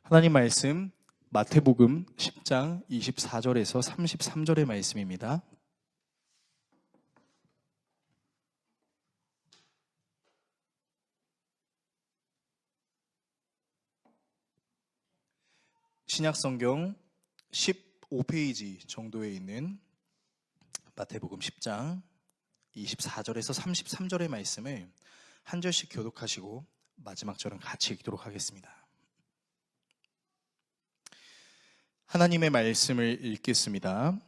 하나님 말씀 마태복음 10장 24절에서 33절의 말씀입니다. 신약성경 15페이지 정도에 있는 마태복음 10장 24절에서 33절의 말씀을 한 절씩 교독하시고 마지막 절은 같이 읽도록 하겠습니다. 하나님의 말씀을 읽겠습니다.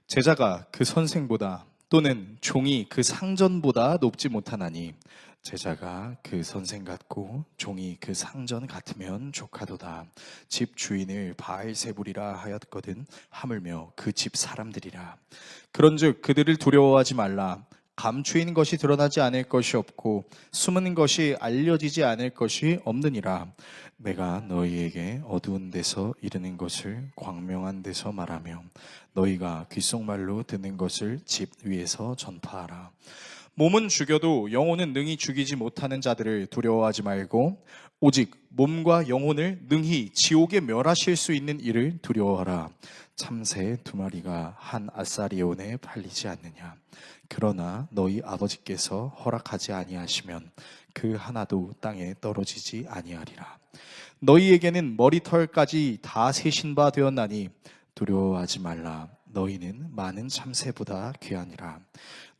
제자가 그 선생보다 또는 종이 그 상전보다 높지 못하나니 제자가 그 선생 같고 종이 그 상전 같으면 족하도다. 집 주인을 바알세불이라 하였거든 하물며 그 집 사람들이라. 그런즉 그들을 두려워하지 말라. 감추인 것이 드러나지 않을 것이 없고 숨은 것이 알려지지 않을 것이 없느니라. 내가 너희에게 어두운 데서 이르는 것을 광명한 데서 말하며 너희가 귓속말로 듣는 것을 집 위에서 전파하라. 몸은 죽여도 영혼은 능히 죽이지 못하는 자들을 두려워하지 말고 오직 몸과 영혼을 능히 지옥에 멸하실 수 있는 이를 두려워하라. 참새 2마리가 한 아사리온에 팔리지 않느냐. 그러나 너희 아버지께서 허락하지 아니하시면 그 하나도 땅에 떨어지지 아니하리라. 너희에게는 머리털까지 다 세신 바 되었나니 두려워하지 말라. 너희는 많은 참새보다 귀하니라.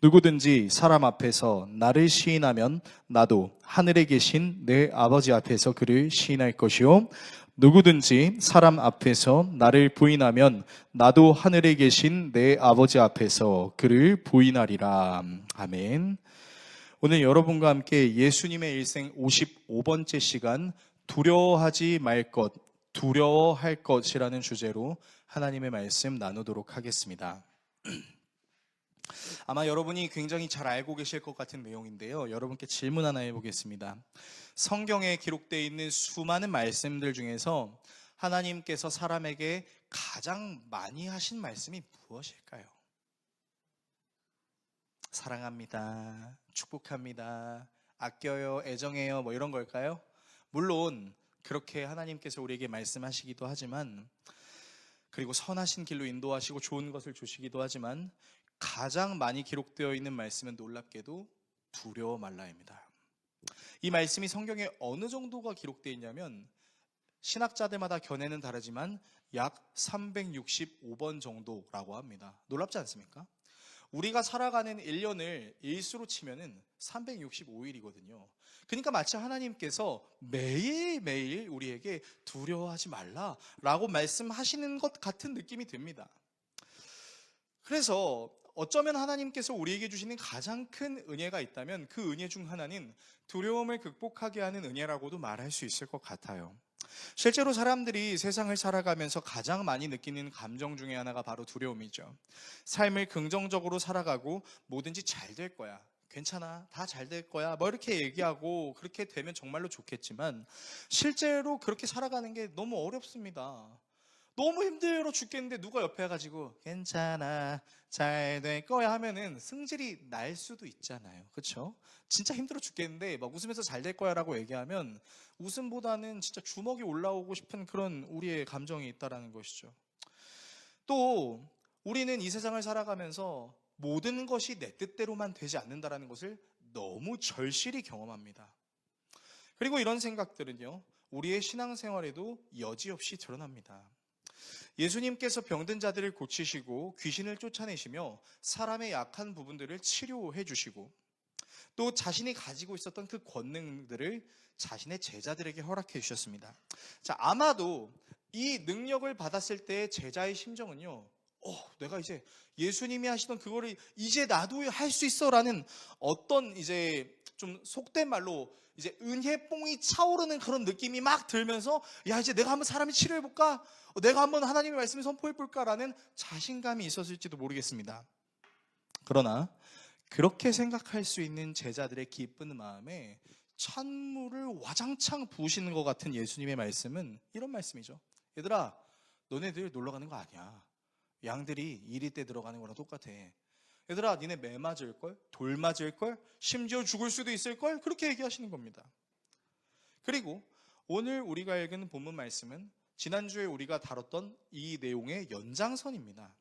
누구든지 사람 앞에서 나를 시인하면 나도 하늘에 계신 내 아버지 앞에서 그를 시인할 것이요 누구든지 사람 앞에서 나를 부인하면 나도 하늘에 계신 내 아버지 앞에서 그를 부인하리라. 아멘. 오늘 여러분과 함께 예수님의 일생 55번째 시간 두려워하지 말 것, 두려워할 것이라는 주제로 하나님의 말씀 나누도록 하겠습니다. 아마 여러분이 굉장히 잘 알고 계실 것 같은 내용인데요. 여러분께 질문 하나 해보겠습니다. 성경에 기록되어 있는 수많은 말씀들 중에서 하나님께서 사람에게 가장 많이 하신 말씀이 무엇일까요? 사랑합니다, 축복합니다, 아껴요, 애정해요, 뭐 이런 걸까요? 물론 그렇게 하나님께서 우리에게 말씀하시기도 하지만, 그리고 선하신 길로 인도하시고 좋은 것을 주시기도 하지만 가장 많이 기록되어 있는 말씀은 놀랍게도 두려워 말라입니다. 이 말씀이 성경에 어느 정도가 기록되어 있냐면 신학자들마다 견해는 다르지만 약 365번 정도라고 합니다. 놀랍지 않습니까? 우리가 살아가는 1년을 일수로 치면은 365일이거든요. 그러니까 마치 하나님께서 매일매일 우리에게 두려워하지 말라라고 말씀하시는 것 같은 느낌이 듭니다. 그래서 어쩌면 하나님께서 우리에게 주시는 가장 큰 은혜가 있다면 그 은혜 중 하나는 두려움을 극복하게 하는 은혜라고도 말할 수 있을 것 같아요. 실제로 사람들이 세상을 살아가면서 가장 많이 느끼는 감정 중에 하나가 바로 두려움이죠. 삶을 긍정적으로 살아가고 뭐든지 잘 될 거야, 괜찮아, 다 잘 될 거야, 뭐 이렇게 얘기하고 그렇게 되면 정말로 좋겠지만 실제로 그렇게 살아가는 게 너무 어렵습니다. 너무 힘들어 죽겠는데 누가 옆에 가지고 괜찮아, 잘 될 거야 하면은 승질이 날 수도 있잖아요. 그렇죠? 진짜 힘들어 죽겠는데 막 웃으면서 잘 될 거야 라고 얘기하면 웃음보다는 진짜 주먹이 올라오고 싶은 그런 우리의 감정이 있다라는 것이죠. 또 우리는 이 세상을 살아가면서 모든 것이 내 뜻대로만 되지 않는다라는 것을 너무 절실히 경험합니다. 그리고 이런 생각들은요, 우리의 신앙생활에도 여지없이 드러납니다. 예수님께서 병든 자들을 고치시고 귀신을 쫓아내시며 사람의 약한 부분들을 치료해 주시고 또 자신이 가지고 있었던 그 권능들을 자신의 제자들에게 허락해 주셨습니다. 자, 아마도 이 능력을 받았을 때 제자의 심정은요, 내가 이제 예수님이 하시던 그거를 이제 나도 할 수 있어라는 어떤 이제 좀 속된 말로 이제 은혜뽕이 차오르는 그런 느낌이 막 들면서, 야, 이제 내가 한번 사람을 치료해볼까? 내가 한번 하나님의 말씀을 선포해볼까라는 자신감이 있었을지도 모르겠습니다. 그러나 그렇게 생각할 수 있는 제자들의 기쁜 마음에 찬물을 와장창 부으시는 것 같은 예수님의 말씀은 이런 말씀이죠. 얘들아, 너네들 놀러 가는 거 아니야. 양들이 이리 때 들어가는 거랑 똑같아. 얘들아, 니네 매 맞을걸? 돌 맞을걸? 심지어 죽을 수도 있을걸? 그렇게 얘기하시는 겁니다. 그리고 오늘 우리가 읽은 본문 말씀은 지난주에 우리가 다뤘던 이 내용의 연장선입니다.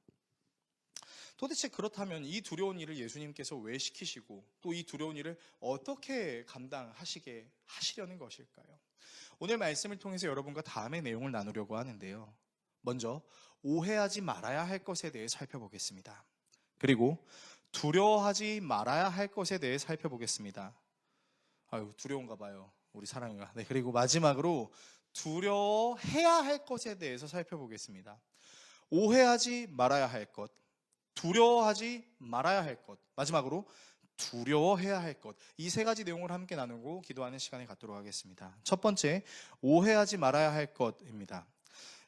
도대체 그렇다면 이 두려운 일을 예수님께서 왜 시키시고 또 이 두려운 일을 어떻게 감당하시게 하시려는 것일까요? 오늘 말씀을 통해서 여러분과 다음의 내용을 나누려고 하는데요. 먼저 오해하지 말아야 할 것에 대해 살펴보겠습니다. 그리고 두려워하지 말아야 할 것에 대해 살펴보겠습니다. 아유, 두려운가 봐요, 우리 사랑이가. 네, 그리고 마지막으로 두려워해야 할 것에 대해서 살펴보겠습니다. 오해하지 말아야 할 것, 두려워하지 말아야 할 것, 마지막으로 두려워해야 할 것, 이 세 가지 내용을 함께 나누고 기도하는 시간을 갖도록 하겠습니다. 첫 번째, 오해하지 말아야 할 것입니다.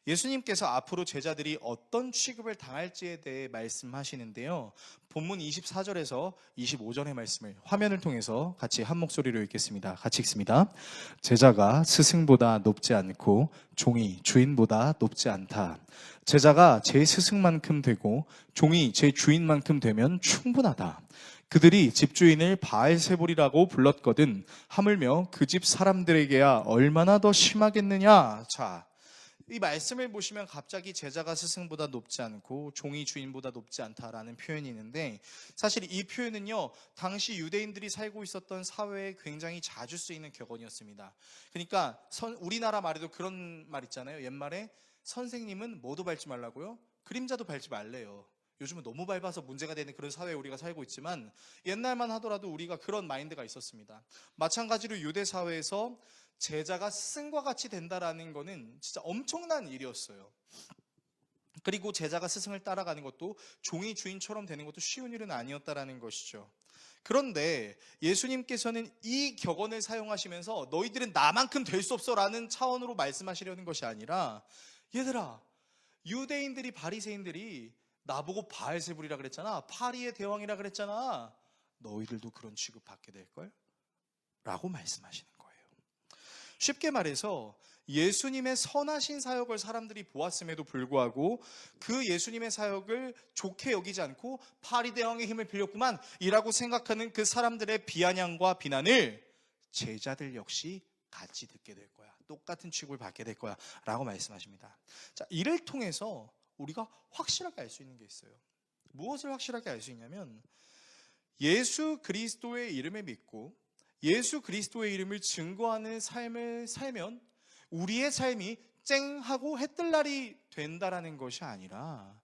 예수님께서 앞으로 제자들이 어떤 취급을 당할지에 대해 말씀하시는데요. 본문 24절에서 25절의 말씀을 화면을 통해서 같이 한 목소리로 읽겠습니다. 같이 읽습니다. 제자가 스승보다 높지 않고 종이 주인보다 높지 않다. 제자가 제 스승만큼 되고 종이 제 주인만큼 되면 충분하다. 그들이 집주인을 바알세불이라고 불렀거든 하물며 그 집 사람들에게야 얼마나 더 심하겠느냐. 자, 이 말씀을 보시면 갑자기 제자가 스승보다 높지 않고 종이 주인보다 높지 않다라는 표현이 있는데, 사실 이 표현은요, 당시 유대인들이 살고 있었던 사회에 굉장히 자주 쓰이는 격언이었습니다. 그러니까 우리나라 말에도 그런 말 있잖아요. 옛말에 선생님은 뭐도 밟지 말라고요? 그림자도 밟지 말래요. 요즘은 너무 밟아서 문제가 되는 그런 사회에 우리가 살고 있지만 옛날만 하더라도 우리가 그런 마인드가 있었습니다. 마찬가지로 유대 사회에서 제자가 스승과 같이 된다라는 거는 진짜 엄청난 일이었어요. 그리고 제자가 스승을 따라가는 것도 종이 주인처럼 되는 것도 쉬운 일은 아니었다라는 것이죠. 그런데 예수님께서는 이 격언을 사용하시면서 너희들은 나만큼 될 수 없어라는 차원으로 말씀하시려는 것이 아니라, 얘들아, 유대인들이, 바리새인들이 나보고 바알세불이라 그랬잖아, 파리의 대왕이라 그랬잖아, 너희들도 그런 취급 받게 될걸? 라고 말씀하시는 거예요. 쉽게 말해서 예수님의 선하신 사역을 사람들이 보았음에도 불구하고 그 예수님의 사역을 좋게 여기지 않고 파리 대왕의 힘을 빌렸구만 이라고 생각하는 그 사람들의 비아냥과 비난을 제자들 역시 같이 듣게 될 거야. 똑같은 취급을 받게 될 거야 라고 말씀하십니다. 자, 이를 통해서 우리가 확실하게 알 수 있는 게 있어요. 무엇을 확실하게 알 수 있냐면, 예수 그리스도의 이름을 믿고 예수 그리스도의 이름을 증거하는 삶을 살면 우리의 삶이 쨍하고 해뜰 날이 된다라는 것이 아니라,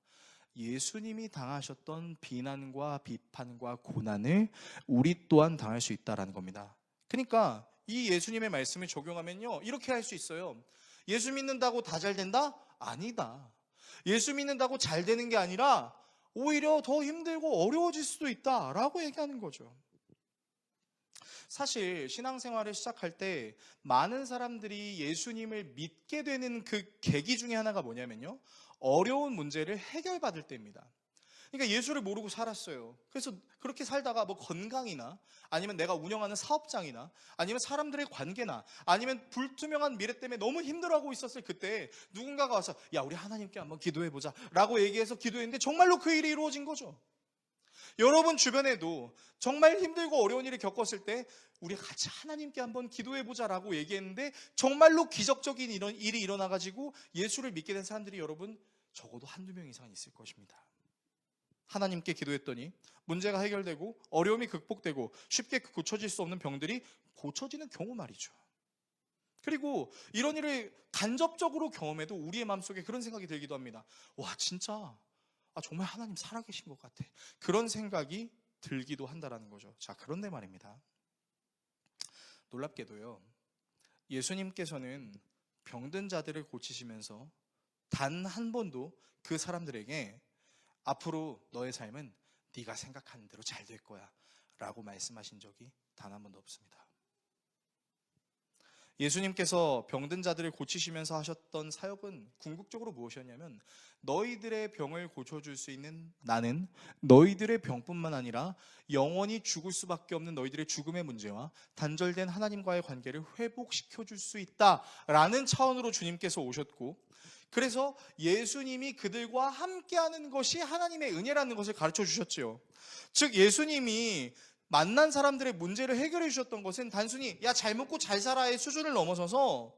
예수님이 당하셨던 비난과 비판과 고난을 우리 또한 당할 수 있다라는 겁니다. 그러니까 이 예수님의 말씀을 적용하면요, 이렇게 할 수 있어요. 예수 믿는다고 다 잘 된다? 아니다. 예수 믿는다고 잘 되는 게 아니라 오히려 더 힘들고 어려워질 수도 있다라고 얘기하는 거죠. 사실 신앙생활을 시작할 때 많은 사람들이 예수님을 믿게 되는 그 계기 중에 하나가 뭐냐면요, 어려운 문제를 해결받을 때입니다. 그러니까 예수를 모르고 살았어요. 그래서 그렇게 살다가 뭐 건강이나 아니면 내가 운영하는 사업장이나 아니면 사람들의 관계나 아니면 불투명한 미래 때문에 너무 힘들어하고 있었을 그때 누군가가 와서 야, 우리 하나님께 한번 기도해보자 라고 얘기해서 기도했는데 정말로 그 일이 이루어진 거죠. 여러분 주변에도 정말 힘들고 어려운 일을 겪었을 때 우리 같이 하나님께 한번 기도해보자 라고 얘기했는데 정말로 기적적인 이런 일이 일어나가지고 예수를 믿게 된 사람들이 여러분 적어도 한두 명 이상 있을 것입니다. 하나님께 기도했더니 문제가 해결되고 어려움이 극복되고 쉽게 고쳐질 수 없는 병들이 고쳐지는 경우 말이죠. 그리고 이런 일을 간접적으로 경험해도 우리의 마음속에 그런 생각이 들기도 합니다. 와, 진짜 정말 하나님 살아계신 것 같아. 그런 생각이 들기도 한다라는 거죠. 자, 그런데 말입니다. 놀랍게도요, 예수님께서는 병든 자들을 고치시면서 단 한 번도 그 사람들에게 앞으로 너의 삶은 네가 생각하는 대로 잘 될 거야 라고 말씀하신 적이 단 한 번도 없습니다. 예수님께서 병든 자들을 고치시면서 하셨던 사역은 궁극적으로 무엇이었냐면, 너희들의 병을 고쳐줄 수 있는 나는 너희들의 병뿐만 아니라 영원히 죽을 수밖에 없는 너희들의 죽음의 문제와 단절된 하나님과의 관계를 회복시켜줄 수 있다라는 차원으로 주님께서 오셨고, 그래서 예수님이 그들과 함께하는 것이 하나님의 은혜라는 것을 가르쳐 주셨지요. 즉 예수님이 만난 사람들의 문제를 해결해 주셨던 것은 단순히 야, 잘 먹고 잘 살아의 수준을 넘어서서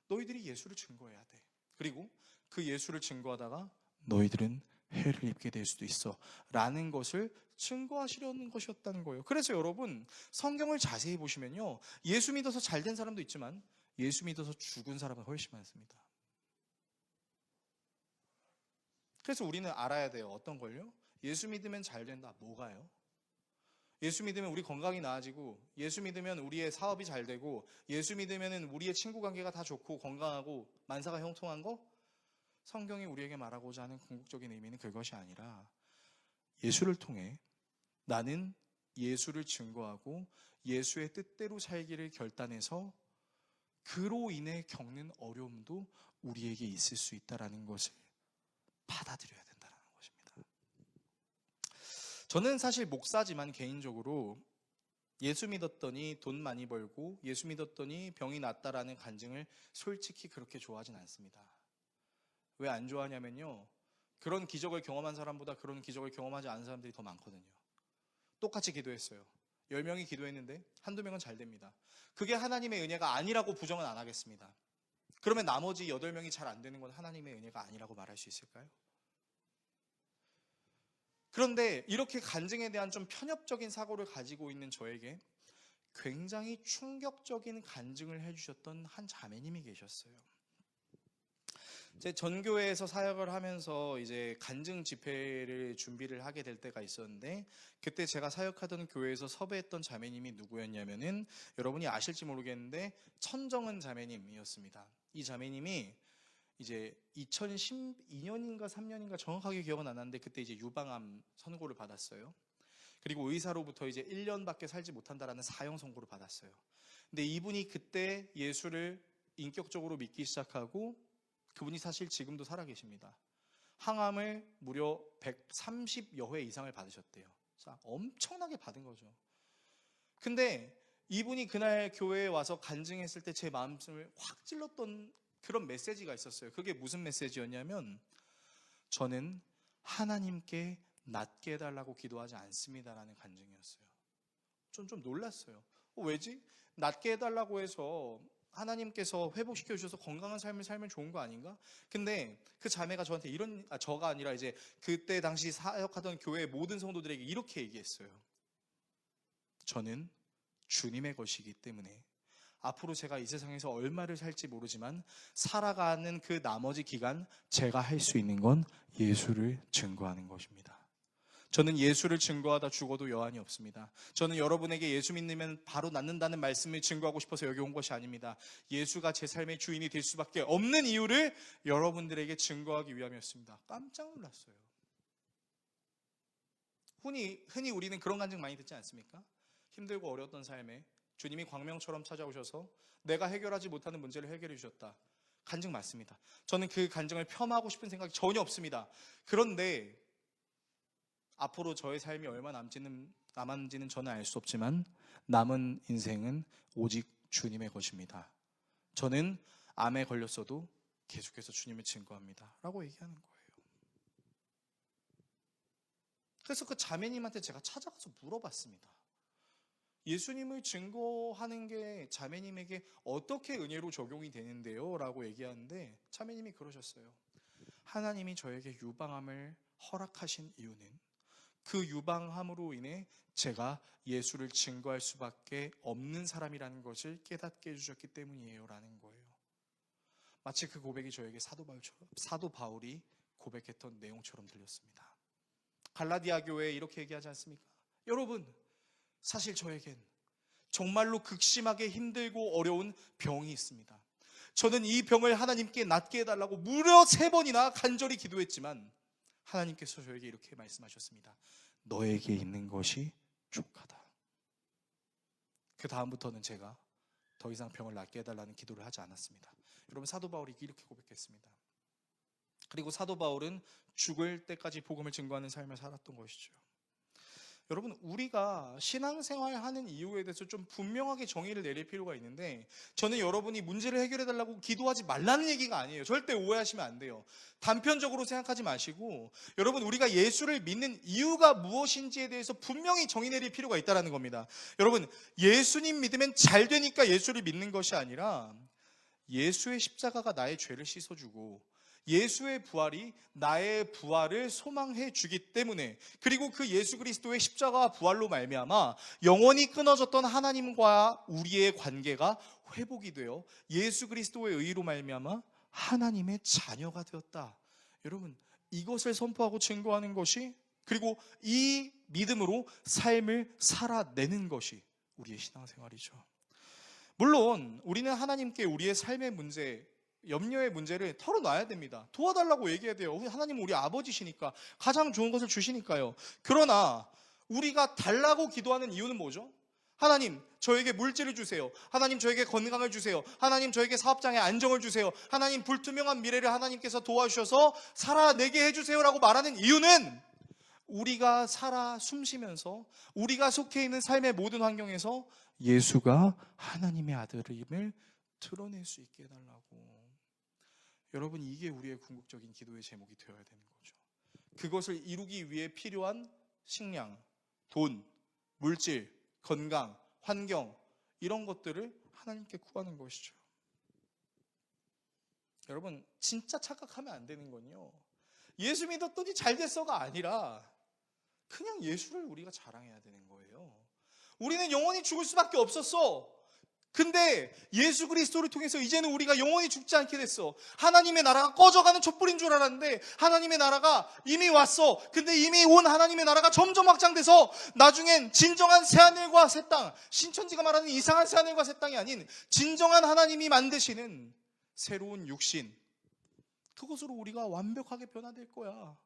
너희들이 예수를 증거해야 돼. 그리고 그 예수를 증거하다가 너희들은 해를 입게 될 수도 있어 라는 것을 증거하시려는 것이었다는 거예요. 그래서 여러분, 성경을 자세히 보시면요, 예수 믿어서 잘된 사람도 있지만 예수 믿어서 죽은 사람은 훨씬 많습니다. 그래서 우리는 알아야 돼요. 어떤 걸요? 예수 믿으면 잘 된다. 뭐가요? 예수 믿으면 우리 건강이 나아지고, 예수 믿으면 우리의 사업이 잘 되고, 예수 믿으면 우리의 친구 관계가 다 좋고 건강하고 만사가 형통한 거? 성경이 우리에게 말하고자 하는 궁극적인 의미는 그것이 아니라, 예수를 통해 나는 예수를 증거하고 예수의 뜻대로 살기를 결단해서 그로 인해 겪는 어려움도 우리에게 있을 수 있다는 것을 받아들여야 된다는 것입니다. 저는 사실 목사지만 개인적으로 예수 믿었더니 돈 많이 벌고 예수 믿었더니 병이 낫다라는 간증을 솔직히 그렇게 좋아하진 않습니다. 왜 안 좋아하냐면요, 그런 기적을 경험한 사람보다 그런 기적을 경험하지 않은 사람들이 더 많거든요. 똑같이 기도했어요. 10명이 기도했는데 한두 명은 잘 됩니다. 그게 하나님의 은혜가 아니라고 부정은 안 하겠습니다. 그러면 나머지 8명이 잘 안 되는 건 하나님의 은혜가 아니라고 말할 수 있을까요? 그런데 이렇게 간증에 대한 좀 편협적인 사고를 가지고 있는 저에게 굉장히 충격적인 간증을 해주셨던 한 자매님이 계셨어요. 제 전교회에서 사역을 하면서 이제 간증 집회를 준비를 하게 될 때가 있었는데, 그때 제가 사역하던 교회에서 섭외했던 자매님이 누구였냐면은, 여러분이 아실지 모르겠는데 천정은 자매님이었습니다. 이 자매님이 이제 2012년인가 3년인가 정확하게 기억은 안 나는데, 그때 이제 유방암 선고를 받았어요. 그리고 의사로부터 이제 1년밖에 살지 못한다라는 사형 선고를 받았어요. 근데 이분이 그때 예수를 인격적으로 믿기 시작하고, 그분이 사실 지금도 살아계십니다. 항암을 무려 130여 회 이상을 받으셨대요. 엄청나게 받은 거죠. 근데 이분이 그날 교회에 와서 간증했을 때 제 마음을 확 찔렀던 그런 메시지가 있었어요. 그게 무슨 메시지였냐면, 저는 하나님께 낫게 해달라고 기도하지 않습니다라는 간증이었어요. 전 좀 놀랐어요. 왜지? 낫게 해달라고 해서 하나님께서 회복시켜 주셔서 건강한 삶을 살면 좋은 거 아닌가? 근데 그 자매가 저한테 저가 아니라 이제 그때 당시 사역하던 교회의 모든 성도들에게 이렇게 얘기했어요. 저는 주님의 것이기 때문에 앞으로 제가 이 세상에서 얼마를 살지 모르지만 살아가는 그 나머지 기간 제가 할 수 있는 건 예수를 증거하는 것입니다. 저는 예수를 증거하다 죽어도 여한이 없습니다. 저는 여러분에게 예수 믿으면 바로 낫는다는 말씀을 증거하고 싶어서 여기 온 것이 아닙니다. 예수가 제 삶의 주인이 될 수밖에 없는 이유를 여러분들에게 증거하기 위함이었습니다. 깜짝 놀랐어요. 흔히 우리는 그런 간증 많이 듣지 않습니까? 힘들고 어려웠던 삶에 주님이 광명처럼 찾아오셔서 내가 해결하지 못하는 문제를 해결해 주셨다. 간증 맞습니다. 저는 그 간증을 폄하하고 싶은 생각이 전혀 없습니다. 그런데 앞으로 저의 삶이 얼마 남았는지는 저는 알 수 없지만 남은 인생은 오직 주님의 것입니다. 저는 암에 걸렸어도 계속해서 주님을 증거합니다 라고 얘기하는 거예요. 그래서 그 자매님한테 제가 찾아가서 물어봤습니다. 예수님을 증거하는 게 자매님에게 어떻게 은혜로 적용이 되는데요? 라고 얘기하는데 자매님이 그러셨어요. 하나님이 저에게 유방암을 허락하신 이유는 그 유방암으로 인해 제가 예수를 증거할 수밖에 없는 사람이라는 것을 깨닫게 해주셨기 때문이에요 라는 거예요. 마치 그 고백이 저에게 사도 바울이 고백했던 내용처럼 들렸습니다. 갈라디아 교회에 이렇게 얘기하지 않습니까? 여러분, 사실 저에겐 정말로 극심하게 힘들고 어려운 병이 있습니다. 저는 이 병을 하나님께 낫게 해달라고 무려 3번이나 간절히 기도했지만 하나님께서 저에게 이렇게 말씀하셨습니다. 너에게 있는 것이 족하다. 그 다음부터는 제가 더 이상 병을 낫게 해달라는 기도를 하지 않았습니다. 여러분, 사도 바울이 이렇게 고백했습니다. 그리고 사도 바울은 죽을 때까지 복음을 증거하는 삶을 살았던 것이죠. 여러분, 우리가 신앙생활하는 이유에 대해서 좀 분명하게 정의를 내릴 필요가 있는데, 저는 여러분이 문제를 해결해달라고 기도하지 말라는 얘기가 아니에요. 절대 오해하시면 안 돼요. 단편적으로 생각하지 마시고, 여러분, 우리가 예수를 믿는 이유가 무엇인지에 대해서 분명히 정의 내릴 필요가 있다는 겁니다. 여러분, 예수님 믿으면 잘 되니까 예수를 믿는 것이 아니라 예수의 십자가가 나의 죄를 씻어주고 예수의 부활이 나의 부활을 소망해 주기 때문에, 그리고 그 예수 그리스도의 십자가와 부활로 말미암아 영원히 끊어졌던 하나님과 우리의 관계가 회복이 되어 예수 그리스도의 의로 말미암아 하나님의 자녀가 되었다. 여러분, 이것을 선포하고 증거하는 것이, 그리고 이 믿음으로 삶을 살아내는 것이 우리의 신앙생활이죠. 물론 우리는 하나님께 우리의 삶의 문제, 염려의 문제를 털어놔야 됩니다. 도와달라고 얘기해야 돼요. 하나님은 우리 아버지시니까 가장 좋은 것을 주시니까요. 그러나 우리가 달라고 기도하는 이유는 뭐죠? 하나님, 저에게 물질을 주세요. 하나님, 저에게 건강을 주세요. 하나님, 저에게 사업장에 안정을 주세요. 하나님, 불투명한 미래를 하나님께서 도와주셔서 살아내게 해주세요 라고 말하는 이유는, 우리가 살아 숨쉬면서 우리가 속해 있는 삶의 모든 환경에서 예수가 하나님의 아들임을 드러낼 수 있게 해달라고. 여러분, 이게 우리의 궁극적인 기도의 제목이 되어야 되는 거죠. 그것을 이루기 위해 필요한 식량, 돈, 물질, 건강, 환경, 이런 것들을 하나님께 구하는 것이죠. 여러분, 진짜 착각하면 안 되는 건요, 예수 믿었더니 잘 됐어가 아니라 그냥 예수를 우리가 자랑해야 되는 거예요. 우리는 영원히 죽을 수밖에 없었어. 근데 예수 그리스도를 통해서 이제는 우리가 영원히 죽지 않게 됐어. 하나님의 나라가 꺼져가는 촛불인 줄 알았는데 하나님의 나라가 이미 왔어. 근데 이미 온 하나님의 나라가 점점 확장돼서 나중엔 진정한 새하늘과 새 땅, 신천지가 말하는 이상한 새하늘과 새 땅이 아닌 진정한 하나님이 만드시는 새로운 육신, 그것으로 우리가 완벽하게 변화될 거야.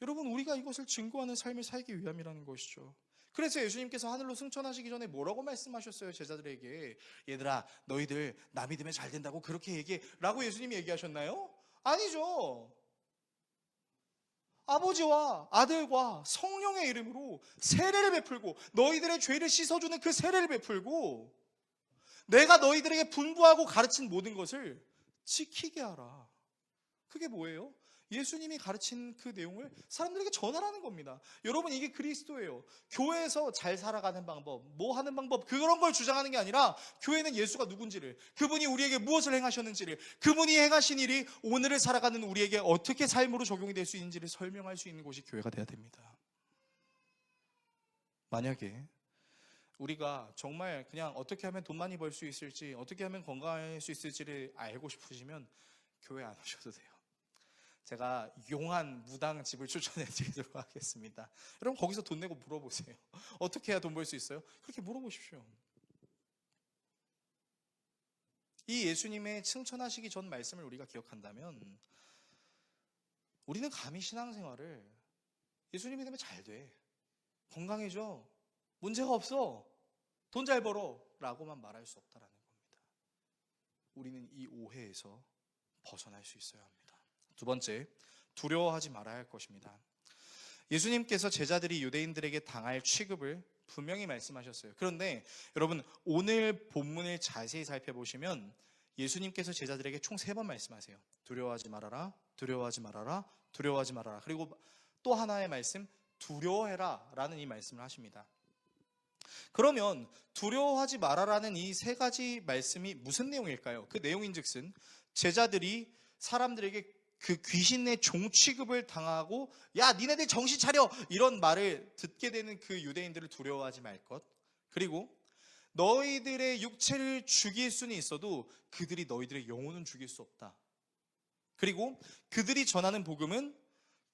여러분, 우리가 이것을 증거하는 삶을 살기 위함이라는 것이죠. 그래서 예수님께서 하늘로 승천하시기 전에 뭐라고 말씀하셨어요? 제자들에게, 얘들아, 너희들 나 믿으면 잘 된다고 그렇게 얘기해 라고 예수님이 얘기하셨나요? 아니죠. 아버지와 아들과 성령의 이름으로 세례를 베풀고, 너희들의 죄를 씻어주는 그 세례를 베풀고, 내가 너희들에게 분부하고 가르친 모든 것을 지키게 하라. 그게 뭐예요? 예수님이 가르친 그 내용을 사람들에게 전하라는 겁니다. 여러분, 이게 그리스도예요. 교회에서 잘 살아가는 방법, 뭐 하는 방법, 그런 걸 주장하는 게 아니라, 교회는 예수가 누군지를, 그분이 우리에게 무엇을 행하셨는지를, 그분이 행하신 일이 오늘을 살아가는 우리에게 어떻게 삶으로 적용이 될 수 있는지를 설명할 수 있는 곳이 교회가 돼야 됩니다. 만약에 우리가 정말 그냥 어떻게 하면 돈 많이 벌 수 있을지, 어떻게 하면 건강할 수 있을지를 알고 싶으시면 교회 안 오셔도 돼요. 제가 용한 무당 집을 추천해 드리도록 하겠습니다. 여러분, 거기서 돈 내고 물어보세요. 어떻게 해야 돈 벌 수 있어요? 그렇게 물어보십시오. 이 예수님의 승천하시기 전 말씀을 우리가 기억한다면, 우리는 감히 신앙생활을 예수님 믿으면 잘 돼, 건강해져, 문제가 없어, 돈 잘 벌어 라고만 말할 수 없다는 겁니다. 우리는 이 오해에서 벗어날 수 있어야 합니다. 두 번째, 두려워하지 말아야 할 것입니다. 예수님께서 제자들이 유대인들에게 당할 취급을 분명히 말씀하셨어요. 그런데 여러분, 오늘 본문을 자세히 살펴보시면 예수님께서 제자들에게 총 3번 말씀하세요. 두려워하지 말아라, 두려워하지 말아라, 두려워하지 말아라. 그리고 또 하나의 말씀, 두려워해라 라는 이 말씀을 하십니다. 그러면 두려워하지 말아라는 이 3가지 말씀이 무슨 내용일까요? 그 내용인즉슨 제자들이 사람들에게 그 귀신의 종 취급을 당하고, 야, 니네들 정신 차려, 이런 말을 듣게 되는 그 유대인들을 두려워하지 말 것, 그리고 너희들의 육체를 죽일 수는 있어도 그들이 너희들의 영혼은 죽일 수 없다. 그리고 그들이 전하는 복음은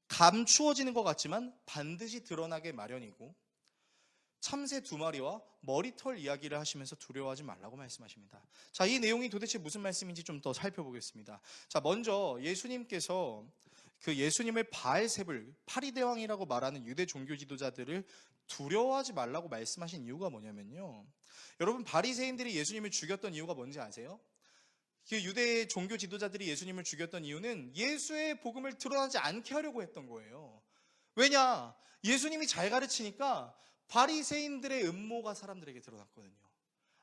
감추어지는 것 같지만 반드시 드러나게 마련이고, 참새 2마리와 머리털 이야기를 하시면서 두려워하지 말라고 말씀하십니다. 자, 이 내용이 도대체 무슨 말씀인지 좀 더 살펴보겠습니다. 자, 먼저 예수님께서 그 예수님을 바알세불, 파리대왕이라고 말하는 유대 종교 지도자들을 두려워하지 말라고 말씀하신 이유가 뭐냐면요, 여러분, 바리새인들이 예수님을 죽였던 이유가 뭔지 아세요? 그 유대 종교 지도자들이 예수님을 죽였던 이유는 예수의 복음을 드러나지 않게 하려고 했던 거예요. 왜냐? 예수님이 잘 가르치니까 바리새인들의 음모가 사람들에게 드러났거든요.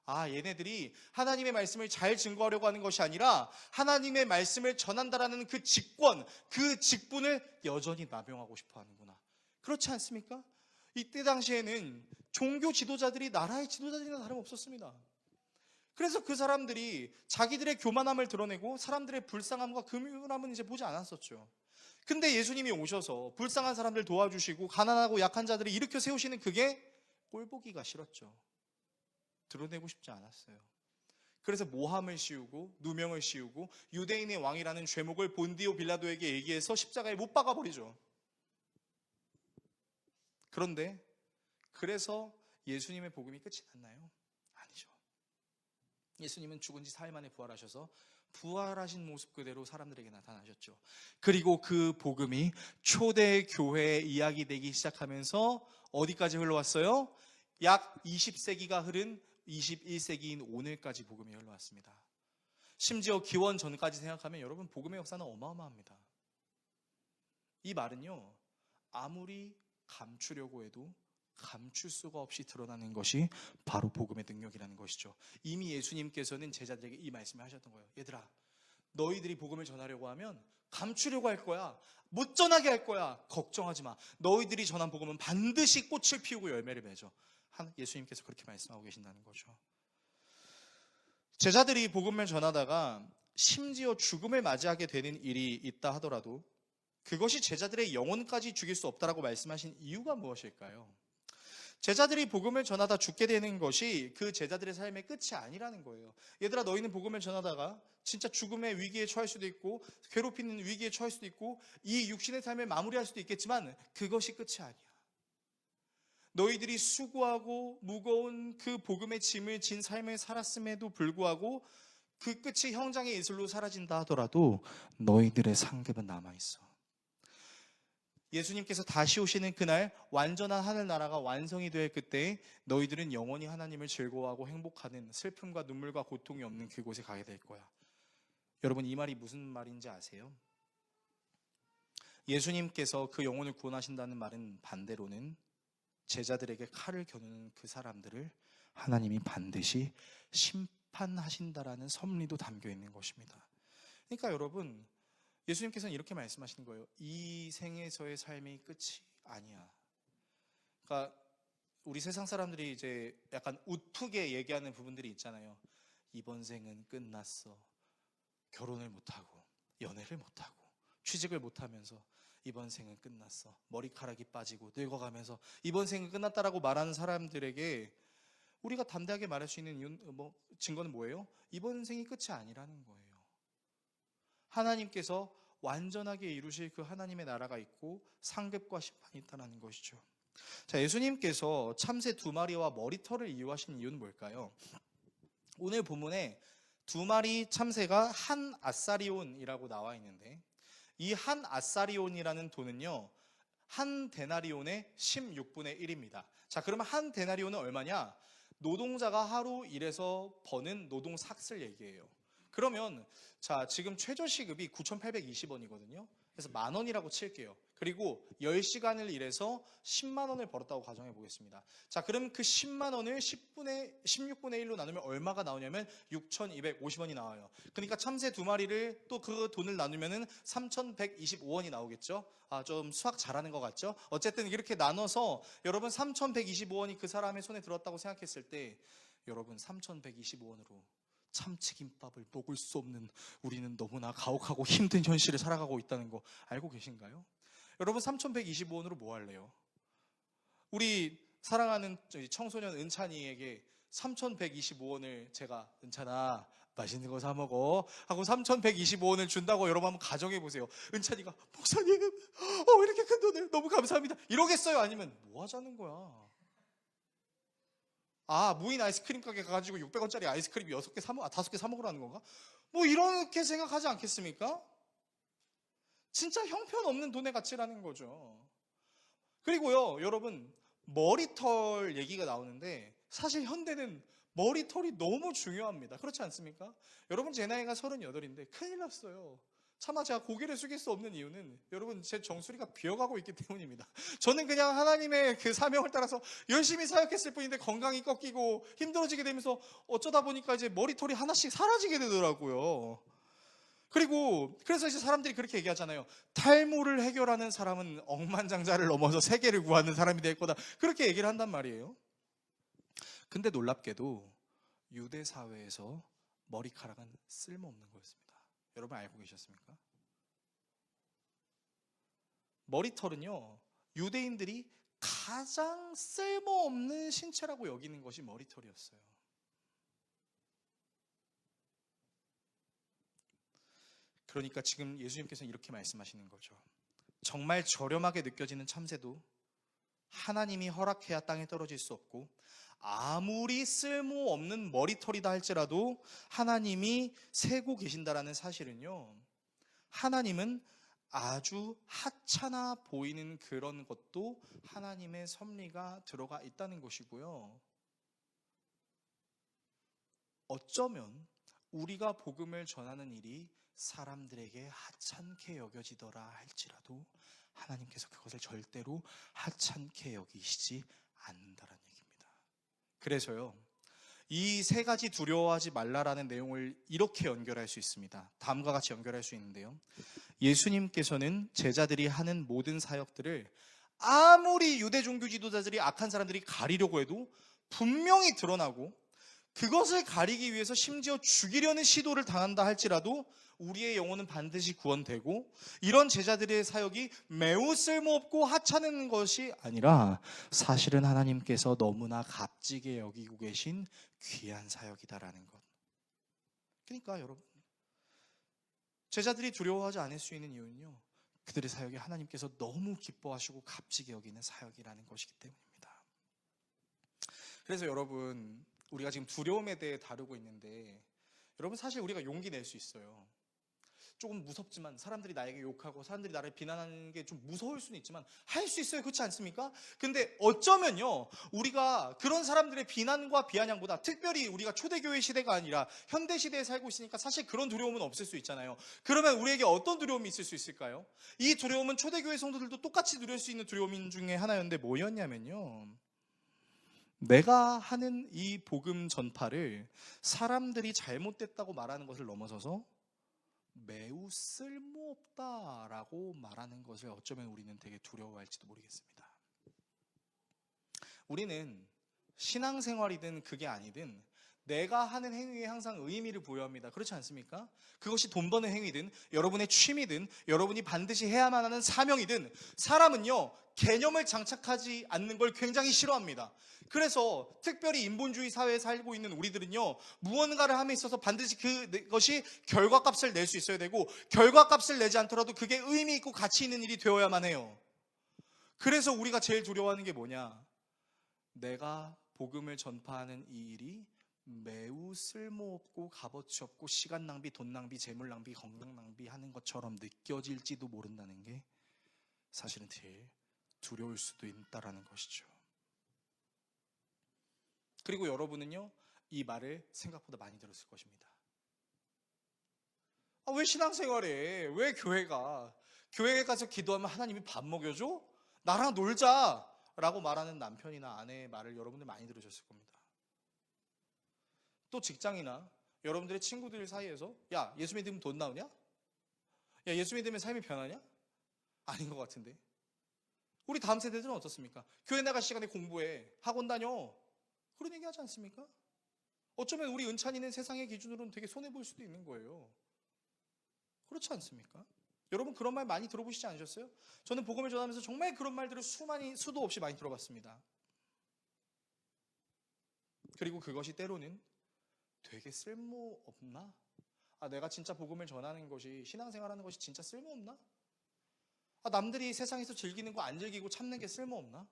아, 얘네들이 하나님의 말씀을 잘 증거하려고 하는 것이 아니라 하나님의 말씀을 전한다라는 그 직권, 그 직분을 여전히 남용하고 싶어 하는구나. 그렇지 않습니까? 이때 당시에는 종교 지도자들이 나라의 지도자들이나 다름없었습니다. 그래서 그 사람들이 자기들의 교만함을 드러내고 사람들의 불쌍함과 긍휼함은 이제 보지 않았었죠. 근데 예수님이 오셔서 불쌍한 사람들 도와주시고 가난하고 약한 자들을 일으켜 세우시는 그게 꼴보기가 싫었죠. 드러내고 싶지 않았어요. 그래서 모함을 씌우고 누명을 씌우고 유대인의 왕이라는 죄목을 본디오 빌라도에게 얘기해서 십자가에 못 박아버리죠. 그런데 그래서 예수님의 복음이 끝이 났나요? 아니죠. 예수님은 죽은 지 4일 만에 부활하셔서 부활하신 모습 그대로 사람들에게 나타나셨죠. 그리고 그 복음이 초대 교회에 이야기되기 시작하면서 어디까지 흘러왔어요? 약 20세기가 흐른 21세기인 오늘까지 복음이 흘러왔습니다. 심지어 기원 전까지 생각하면 여러분 복음의 역사는 어마어마합니다. 이 말은요, 아무리 감추려고 해도 감출 수가 없이 드러나는 것이 바로 복음의 능력이라는 것이죠. 이미 예수님께서는 제자들에게 이 말씀을 하셨던 거예요. 얘들아, 너희들이 복음을 전하려고 하면 감추려고 할 거야. 못 전하게 할 거야. 걱정하지 마. 너희들이 전한 복음은 반드시 꽃을 피우고 열매를 맺어. 예수님께서 그렇게 말씀하고 계신다는 거죠. 제자들이 복음을 전하다가 심지어 죽음을 맞이하게 되는 일이 있다 하더라도 그것이 제자들의 영혼까지 죽일 수 없다라고 말씀하신 이유가 무엇일까요? 제자들이 복음을 전하다 죽게 되는 것이 그 제자들의 삶의 끝이 아니라는 거예요. 얘들아, 너희는 복음을 전하다가 진짜 죽음의 위기에 처할 수도 있고 괴롭히는 위기에 처할 수도 있고 이 육신의 삶을 마무리할 수도 있겠지만 그것이 끝이 아니야. 너희들이 수고하고 무거운 그 복음의 짐을 진 삶을 살았음에도 불구하고 그 끝이 형장의 이슬로 사라진다 하더라도 너희들의 상급은 남아있어. 예수님께서 다시 오시는 그날 완전한 하늘나라가 완성이 될 그때 너희들은 영원히 하나님을 즐거워하고 행복하는 슬픔과 눈물과 고통이 없는 그곳에 가게 될 거야. 여러분, 이 말이 무슨 말인지 아세요? 예수님께서 그 영혼을 구원하신다는 말은 반대로는 제자들에게 칼을 겨누는 그 사람들을 하나님이 반드시 심판하신다라는 섭리도 담겨 있는 것입니다. 그러니까 여러분, 예수님께서는 이렇게 말씀하시는 거예요. 이 생에서의 삶이 끝이 아니야. 그러니까 우리 세상 사람들이 이제 약간 웃프게 얘기하는 부분들이 있잖아요. 이번 생은 끝났어. 결혼을 못하고 연애를 못하고 취직을 못하면서 이번 생은 끝났어. 머리카락이 빠지고 늙어가면서 이번 생은 끝났다라고 말하는 사람들에게 우리가 담대하게 말할 수 있는 증거는 뭐예요? 이번 생이 끝이 아니라는 거예요. 하나님께서 완전하게 이루실 그 하나님의 나라가 있고 상급과 심판이 있다는 것이죠. 자, 예수님께서 참새 2마리와 머리털을 이유하신 이유는 뭘까요? 오늘 본문에 2마리 참새가 한 아사리온이라고 나와 있는데 이 한 아사리온이라는 돈은요, 한 데나리온의 16분의 1입니다. 자, 그러면 한 데나리온은 얼마냐? 노동자가 하루 일해서 버는 노동 삭슬 얘기예요. 그러면 자, 지금 최저시급이 9,820원이거든요. 그래서 10,000원이라고 칠게요. 그리고 10시간을 일해서 10만 원을 벌었다고 가정해 보겠습니다. 자, 그럼 그 10만 원을 16분의 1로 나누면 얼마가 나오냐면 6,250원이 나와요. 그러니까 참새 2마리를 또 그 돈을 나누면은 3,125원이 나오겠죠. 좀 수학 잘하는 것 같죠? 어쨌든 이렇게 나눠서 여러분 3,125원이 그 사람의 손에 들었다고 생각했을 때 여러분 3,125원으로 참치김밥을 먹을 수 없는 우리는 너무나 가혹하고 힘든 현실을 살아가고 있다는 거 알고 계신가요? 여러분 3,125원으로 뭐 할래요? 우리 사랑하는 청소년 은찬이에게 3,125원을 제가 은찬아 맛있는 거 사 먹어 하고 3,125원을 준다고 여러분 한번 가정해 보세요. 은찬이가 목사님 이렇게 큰 돈을 너무 감사합니다 이러겠어요? 아니면 뭐 하자는 거야? 무인 아이스크림 가게 가가지고 600원짜리 아이스크림 5개 5개 사 먹으라는 건가? 뭐 이렇게 생각하지 않겠습니까? 진짜 형편없는 돈의 가치라는 거죠. 그리고요, 여러분, 머리털 얘기가 나오는데 사실 현대는 머리털이 너무 중요합니다. 그렇지 않습니까? 여러분, 제 나이가 38인데 큰일 났어요. 차마 제가 고개를 숙일 수 없는 이유는 여러분 제 정수리가 비어가고 있기 때문입니다. 저는 그냥 하나님의 그 사명을 따라서 열심히 사역했을 뿐인데 건강이 꺾이고 힘들어지게 되면서 어쩌다 보니까 이제 머리털이 하나씩 사라지게 되더라고요. 그리고 그래서 이제 사람들이 그렇게 얘기하잖아요. 탈모를 해결하는 사람은 억만장자를 넘어서 세계를 구하는 사람이 될 거다. 그렇게 얘기를 한단 말이에요. 근데 놀랍게도 유대 사회에서 머리카락은 쓸모없는 거였습니다. 여러분 알고 계셨습니까? 머리털은요, 유대인들이 가장 쓸모없는 신체라고 여기는 것이 머리털이었어요. 그러니까 지금 예수님께서는 이렇게 말씀하시는 거죠. 정말 저렴하게 느껴지는 참새도 하나님이 허락해야 땅에 떨어질 수 없고, 아무리 쓸모없는 머리털이다 할지라도 하나님이 세고 계신다라는 사실은요, 하나님은 아주 하찮아 보이는 그런 것도 하나님의 섭리가 들어가 있다는 것이고요. 어쩌면 우리가 복음을 전하는 일이 사람들에게 하찮게 여겨지더라 할지라도 하나님께서 그것을 절대로 하찮게 여기시지 않는다는 얘기입니다. 그래서요, 이 세 가지 두려워하지 말라라는 내용을 이렇게 연결할 수 있습니다. 다음과 같이 연결할 수 있는데요, 예수님께서는 제자들이 하는 모든 사역들을 아무리 유대 종교 지도자들이 악한 사람들이 가리려고 해도 분명히 드러나고, 그것을 가리기 위해서 심지어 죽이려는 시도를 당한다 할지라도 우리의 영혼은 반드시 구원되고, 이런 제자들의 사역이 매우 쓸모없고 하찮은 것이 아니라 사실은 하나님께서 너무나 값지게 여기고 계신 귀한 사역이다라는 것. 그러니까 여러분, 제자들이 두려워하지 않을 수 있는 이유는요, 그들의 사역이 하나님께서 너무 기뻐하시고 값지게 여기는 사역이라는 것이기 때문입니다. 그래서 여러분, 우리가 지금 두려움에 대해 다루고 있는데, 여러분 사실 우리가 용기 낼 수 있어요. 조금 무섭지만, 사람들이 나에게 욕하고 사람들이 나를 비난하는 게 좀 무서울 수는 있지만 할 수 있어요. 그렇지 않습니까? 근데 어쩌면요, 우리가 그런 사람들의 비난과 비아냥보다, 특별히 우리가 초대교회 시대가 아니라 현대 시대에 살고 있으니까 사실 그런 두려움은 없을 수 있잖아요. 그러면 우리에게 어떤 두려움이 있을 수 있을까요? 이 두려움은 초대교회 성도들도 똑같이 누릴 수 있는 두려움 중에 하나였는데 뭐였냐면요, 내가 하는 이 복음 전파를 사람들이 잘못됐다고 말하는 것을 넘어서서 매우 쓸모없다라고 말하는 것을 어쩌면 우리는 되게 두려워할지도 모르겠습니다. 우리는 신앙생활이든 그게 아니든 내가 하는 행위에 항상 의미를 부여합니다. 그렇지 않습니까? 그것이 돈 버는 행위든 여러분의 취미든 여러분이 반드시 해야만 하는 사명이든, 사람은요, 개념을 장착하지 않는 걸 굉장히 싫어합니다. 그래서 특별히 인본주의 사회에 살고 있는 우리들은요, 무언가를 함에 있어서 반드시 그것이 결과값을 낼 수 있어야 되고, 결과값을 내지 않더라도 그게 의미 있고 가치 있는 일이 되어야만 해요. 그래서 우리가 제일 두려워하는 게 뭐냐? 내가 복음을 전파하는 이 일이 매우 쓸모없고 값어치 없고 시간 낭비, 돈 낭비, 재물 낭비, 건강 낭비 하는 것처럼 느껴질지도 모른다는 게 사실은 제일 두려울 수도 있다라는 것이죠. 그리고 여러분은요, 이 말을 생각보다 많이 들었을 것입니다. 왜 신앙생활해? 왜 교회에 가서 기도하면 하나님이 밥 먹여줘? 나랑 놀자! 라고 말하는 남편이나 아내의 말을 여러분들 많이 들으셨을 겁니다. 또 직장이나 여러분들의 친구들 사이에서, 야, 예수 믿으면 돈 나오냐? 야, 예수 믿으면 삶이 변하냐? 아닌 것 같은데. 우리 다음 세대들은 어떻습니까? 교회 나갈 시간에 공부해, 학원 다녀, 그런 얘기 하지 않습니까? 어쩌면 우리 은찬이는 세상의 기준으로는 되게 손해볼 수도 있는 거예요. 그렇지 않습니까? 여러분 그런 말 많이 들어보시지 않으셨어요? 저는 복음을 전하면서 정말 그런 말들을 수도 없이 많이 들어봤습니다. 그리고 그것이 때로는 되게 쓸모없나? 내가 진짜 복음을 전하는 것이, 신앙생활하는 것이 진짜 쓸모없나? 남들이 세상에서 즐기는 거 안 즐기고 참는 게 쓸모없나?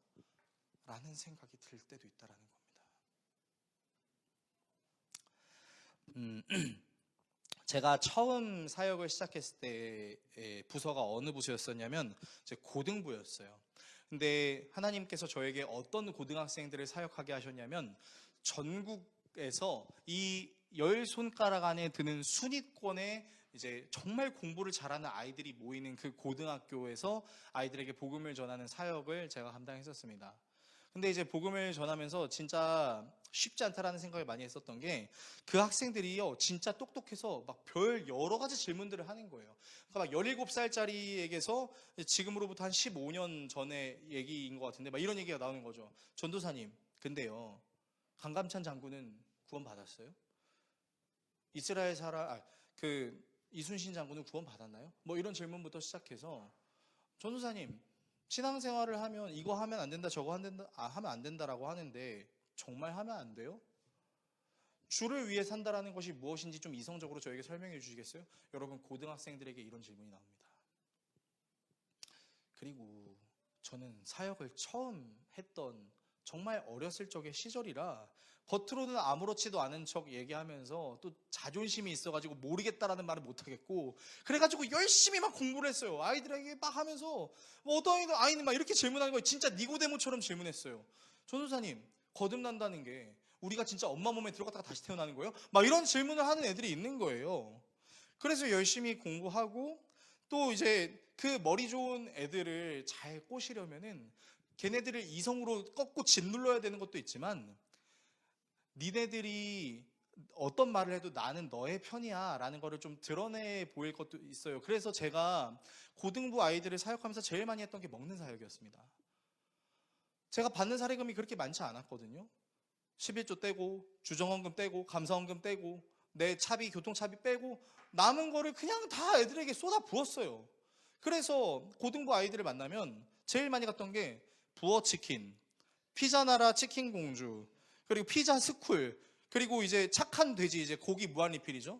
라는 생각이 들 때도 있다라는 겁니다. 제가 처음 사역을 시작했을 때 부서가 어느 부서였었냐면 제 고등부였어요. 근데 하나님께서 저에게 어떤 고등학생들을 사역하게 하셨냐면, 전국에서 이 10손가락 안에 드는 순위권에 이제 정말 공부를 잘하는 아이들이 모이는 그 고등학교에서 아이들에게 복음을 전하는 사역을 제가 감당했었습니다. 근데 이제 복음을 전하면서 진짜 쉽지 않다라는 생각을 많이 했었던 게, 그 학생들이요, 진짜 똑똑해서 막 별 여러 가지 질문들을 하는 거예요. 그러니까 막 17살짜리에게서 지금으로부터 한 15년 전의 얘기인 것 같은데 막 이런 얘기가 나오는 거죠. 전도사님, 근데요, 강감찬 장군은 구원 받았어요? 이스라엘 이순신 장군은 구원 받았나요? 뭐 이런 질문부터 시작해서 전도사님, 신앙생활을 하면 이거 하면 안 된다, 저거 하면 안 된다라고 하는데 정말 하면 안 돼요? 주를 위해 산다라는 것이 무엇인지 좀 이성적으로 저에게 설명해 주시겠어요? 여러분, 고등학생들에게 이런 질문이 나옵니다. 그리고 저는 사역을 처음 했던 정말 어렸을 적의 시절이라 겉으로는 아무렇지도 않은 척 얘기하면서 또 자존심이 있어가지고 모르겠다라는 말을 못하겠고, 그래가지고 열심히 막 공부를 했어요. 아이들에게 막 하면서 뭐 어떤 아이는 막 이렇게 질문하는 거예요. 진짜 니고데모처럼 질문했어요. 전도사님, 거듭난다는 게 우리가 진짜 엄마 몸에 들어갔다가 다시 태어나는 거예요? 막 이런 질문을 하는 애들이 있는 거예요. 그래서 열심히 공부하고 또 이제 그 머리 좋은 애들을 잘 꼬시려면은 걔네들을 이성으로 꺾고 짓눌러야 되는 것도 있지만, 니네들이 어떤 말을 해도 나는 너의 편이야 라는 거를 좀 드러내 보일 것도 있어요. 그래서 제가 고등부 아이들을 사역하면서 제일 많이 했던 게 먹는 사역이었습니다. 제가 받는 사례금이 그렇게 많지 않았거든요. 11조 떼고 주정헌금 떼고 감사헌금 떼고 내 차비 교통차비 빼고 남은 거를 그냥 다 애들에게 쏟아 부었어요. 그래서 고등부 아이들을 만나면 제일 많이 갔던 게 부어치킨, 피자나라 치킨공주, 그리고 피자 스쿨, 그리고 이제 착한 돼지, 이제 고기 무한리필이죠.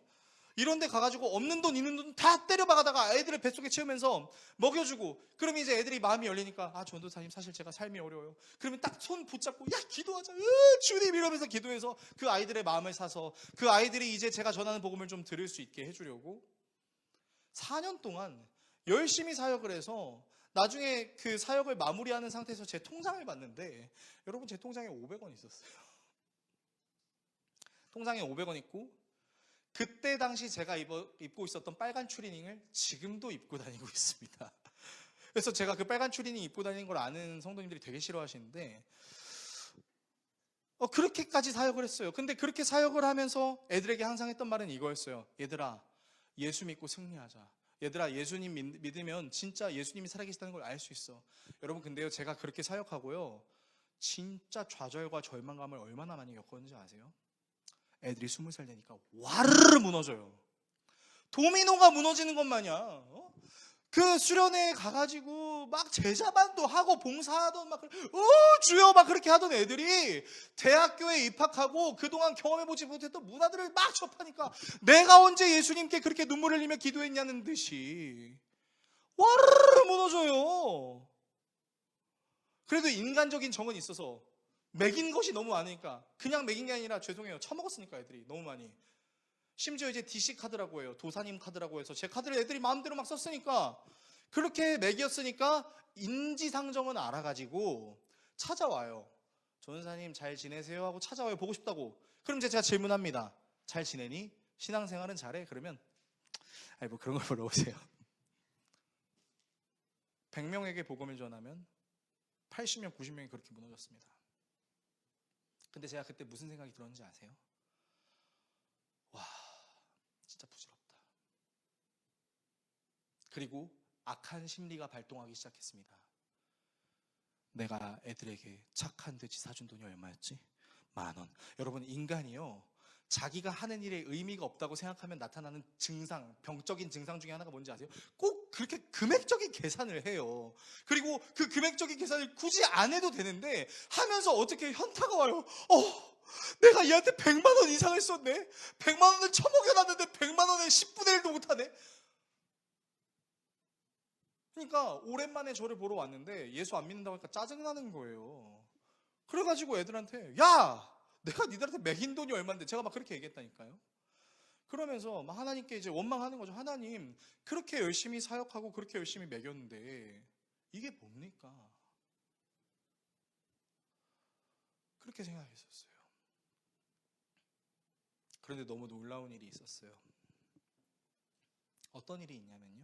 이런 데 가가지고 없는 돈 있는 돈 다 때려박아다가 애들을 뱃속에 채우면서 먹여주고, 그러면 이제 애들이 마음이 열리니까 전도사님 사실 제가 삶이 어려워요. 그러면 딱 손 붙잡고 야 기도하자, 주님 이러면서 기도해서 그 아이들의 마음을 사서 그 아이들이 이제 제가 전하는 복음을 좀 들을 수 있게 해주려고 4년 동안 열심히 사역을 해서 나중에 그 사역을 마무리하는 상태에서 제 통장을 봤는데, 여러분 제 통장에 500원 있었어요. 통장에 500원 있고, 그때 당시 제가 입고 있었던 빨간 추리닝을 지금도 입고 다니고 있습니다. 그래서 제가 그 빨간 추리닝 입고 다니는 걸 아는 성도님들이 되게 싫어하시는데, 그렇게까지 사역을 했어요. 근데 그렇게 사역을 하면서 애들에게 항상 했던 말은 이거였어요. 얘들아, 예수 믿고 승리하자. 얘들아, 예수님 믿으면 진짜 예수님이 살아계시다는 걸 알 수 있어. 여러분, 근데요, 제가 그렇게 사역하고요, 진짜 좌절과 절망감을 얼마나 많이 겪었는지 아세요? 애들이 20살 되니까 와르르 무너져요. 도미노가 무너지는 것 마냥 그 수련회에 가가지고 막 제자반도 하고 봉사하던 막 주여 막 그렇게 하던 애들이 대학교에 입학하고 그동안 경험해보지 못했던 문화들을 막 접하니까 내가 언제 예수님께 그렇게 눈물을 흘리며 기도했냐는 듯이 와르르 무너져요. 그래도 인간적인 정은 있어서 먹인 것이 너무 많으니까, 그냥 먹인 게 아니라 죄송해요, 처먹었으니까 애들이 너무 많이. 심지어 이제 DC 카드라고 해요. 도사님 카드라고 해서 제 카드를 애들이 마음대로 막 썼으니까, 그렇게 먹였으니까 인지상정은 알아가지고 찾아와요. 전사님 잘 지내세요 하고 찾아와요. 보고 싶다고. 그럼 이제 제가 질문합니다. 잘 지내니? 신앙생활은 잘해? 그러면 뭐 그런 걸 물어보세요. 100명에게 복음을 전하면 80명, 90명이 그렇게 무너졌습니다. 근데 제가 그때 무슨 생각이 들었는지 아세요? 와, 진짜 부질없다. 그리고 악한 심리가 발동하기 시작했습니다. 내가 애들에게 착한 돼지 사준 돈이 얼마였지? 10,000원. 여러분, 인간이요, 자기가 하는 일에 의미가 없다고 생각하면 나타나는 증상, 병적인 증상 중에 하나가 뭔지 아세요? 꼭 그렇게 금액적인 계산을 해요. 그리고 그 금액적인 계산을 굳이 안 해도 되는데 하면서 어떻게 현타가 와요. 내가 얘한테 100만 원 이상을 썼네. 100만 원을 처먹여놨는데 100만 원에 10분의 1도 못하네. 그러니까 오랜만에 저를 보러 왔는데 예수 안 믿는다고 하니까 짜증나는 거예요. 그래가지고 애들한테 야, 내가 니들한테 먹인 돈이 얼만데, 제가 막 그렇게 얘기했다니까요. 그러면서 막 하나님께 이제 원망하는 거죠. 하나님, 그렇게 열심히 사역하고 그렇게 열심히 먹였는데 이게 뭡니까? 그렇게 생각했었어요. 그런데 너무 놀라운 일이 있었어요. 어떤 일이 있냐면요,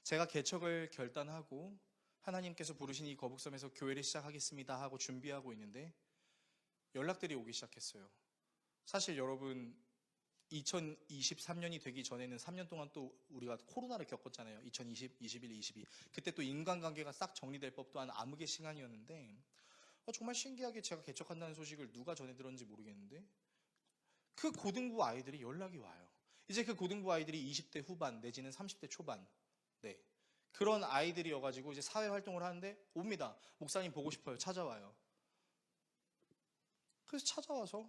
제가 개척을 결단하고 하나님께서 부르신 이 거북섬에서 교회를 시작하겠습니다 하고 준비하고 있는데 연락들이 오기 시작했어요. 사실 여러분, 2023년이 되기 전에는 3년 동안 또 우리가 코로나를 겪었잖아요. 2020, 21, 22. 그때 또 인간관계가 싹 정리될 법도 한 암흑의 시간이었는데 정말 신기하게 제가 개척한다는 소식을 누가 전해 들었는지 모르겠는데 그 고등부 아이들이 연락이 와요. 이제 그 고등부 아이들이 20대 후반 내지는 30대 초반, 네, 그런 아이들이어가지고 이제 사회 활동을 하는데 옵니다. 목사님 보고 싶어요. 찾아와요. 그래서 찾아와서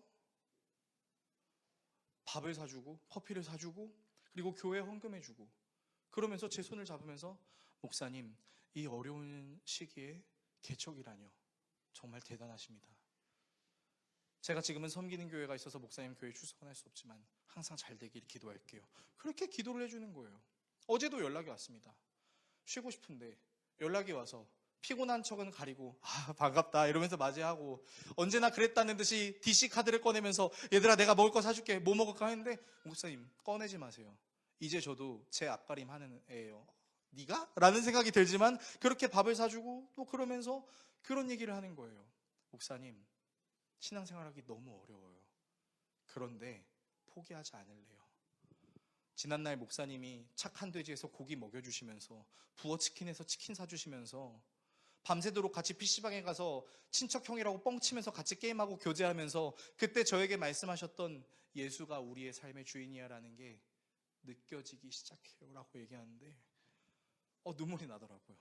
밥을 사주고 커피를 사주고 그리고 교회 헌금해주고 그러면서 제 손을 잡으면서 목사님, 이 어려운 시기에 개척이라뇨. 정말 대단하십니다. 제가 지금은 섬기는 교회가 있어서 목사님 교회에 출석은 할 수 없지만 항상 잘 되길 기도할게요. 그렇게 기도를 해주는 거예요. 어제도 연락이 왔습니다. 쉬고 싶은데 연락이 와서 피곤한 척은 가리고 반갑다 이러면서 맞이하고 언제나 그랬다는 듯이 DC 카드를 꺼내면서 얘들아 내가 먹을 거 사줄게 뭐 먹을까 했는데 목사님 꺼내지 마세요. 이제 저도 제 앞가림 하는 애예요. 네가? 라는 생각이 들지만 그렇게 밥을 사주고 또 그러면서 그런 얘기를 하는 거예요. 목사님, 신앙생활하기 너무 어려워요. 그런데 포기하지 않을래요. 지난날 목사님이 착한 돼지에서 고기 먹여주시면서 부어치킨에서 치킨 사주시면서 밤새도록 같이 PC방에 가서 친척형이라고 뻥치면서 같이 게임하고 교제하면서 그때 저에게 말씀하셨던 예수가 우리의 삶의 주인이야 라는 게 느껴지기 시작해요 라고 얘기하는데 눈물이 나더라고요.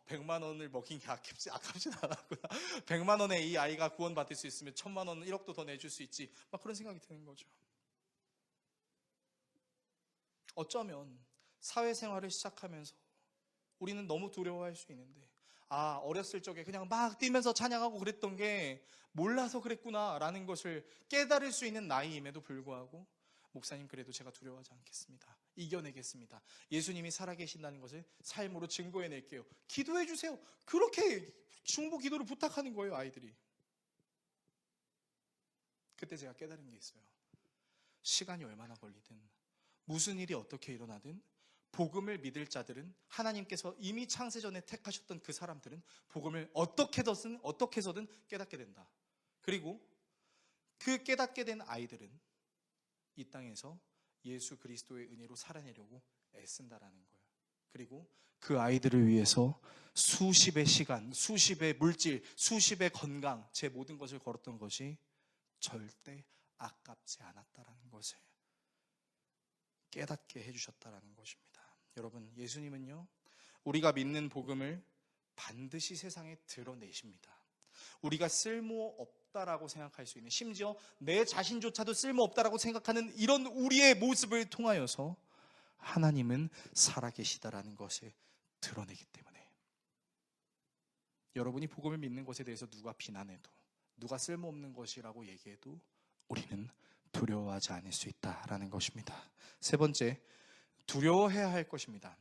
100만 원을 먹인 게 아깝진 않았구나. 100만 원에 이 아이가 구원받을 수 있으면 1000만 원, 1억도 더 내줄 수 있지. 막 그런 생각이 드는 거죠. 어쩌면 사회생활을 시작하면서 우리는 너무 두려워할 수 있는데 어렸을 적에 그냥 막 뛰면서 찬양하고 그랬던 게 몰라서 그랬구나 라는 것을 깨달을 수 있는 나이임에도 불구하고 목사님 그래도 제가 두려워하지 않겠습니다. 이겨내겠습니다. 예수님이 살아계신다는 것을 삶으로 증거해낼게요. 기도해 주세요. 그렇게 중보 기도를 부탁하는 거예요, 아이들이. 그때 제가 깨달은 게 있어요. 시간이 얼마나 걸리든 무슨 일이 어떻게 일어나든 복음을 믿을 자들은 하나님께서 이미 창세전에 택하셨던 그 사람들은 복음을 어떻게 해서든 깨닫게 된다. 그리고 그 깨닫게 된 아이들은 이 땅에서 예수 그리스도의 은혜로 살아내려고 애쓴다라는 거예요. 그리고 그 아이들을 위해서 수십의 시간, 수십의 물질, 수십의 건강, 제 모든 것을 걸었던 것이 절대 아깝지 않았다라는 것을 깨닫게 해주셨다라는 것입니다. 여러분, 예수님은요, 우리가 믿는 복음을 반드시 세상에 드러내십니다. 우리가 쓸모없다라고 생각할 수 있는, 심지어 내 자신조차도 쓸모없다라고 생각하는 이런 우리의 모습을 통하여서 하나님은 살아계시다라는 것을 드러내기 때문에 여러분이 복음을 믿는 것에 대해서 누가 비난해도 누가 쓸모없는 것이라고 얘기해도 우리는 두려워하지 않을 수 있다라는 것입니다. 세 번째, 두려워해야 할 것입니다.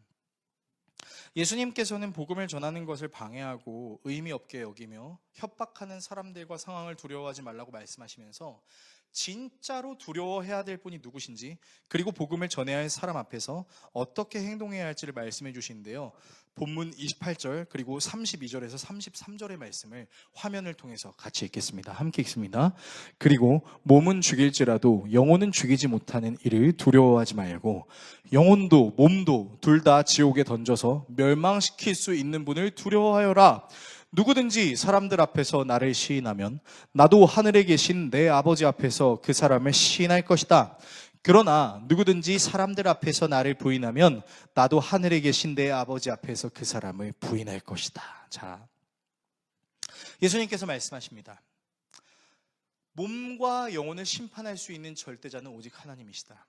예수님께서는 복음을 전하는 것을 방해하고 의미 없게 여기며 협박하는 사람들과 상황을 두려워하지 말라고 말씀하시면서 진짜로 두려워해야 될 분이 누구신지, 그리고 복음을 전해야 할 사람 앞에서 어떻게 행동해야 할지를 말씀해 주시는데요. 본문 28절 그리고 32절에서 33절의 말씀을 화면을 통해서 같이 읽겠습니다. 함께 읽습니다. 그리고 몸은 죽일지라도 영혼은 죽이지 못하는 이를 두려워하지 말고 영혼도 몸도 둘 다 지옥에 던져서 멸망시킬 수 있는 분을 두려워하여라. 누구든지 사람들 앞에서 나를 시인하면 나도 하늘에 계신 내 아버지 앞에서 그 사람을 시인할 것이다. 그러나 누구든지 사람들 앞에서 나를 부인하면 나도 하늘에 계신 내 아버지 앞에서 그 사람을 부인할 것이다. 자, 예수님께서 말씀하십니다. 몸과 영혼을 심판할 수 있는 절대자는 오직 하나님이시다.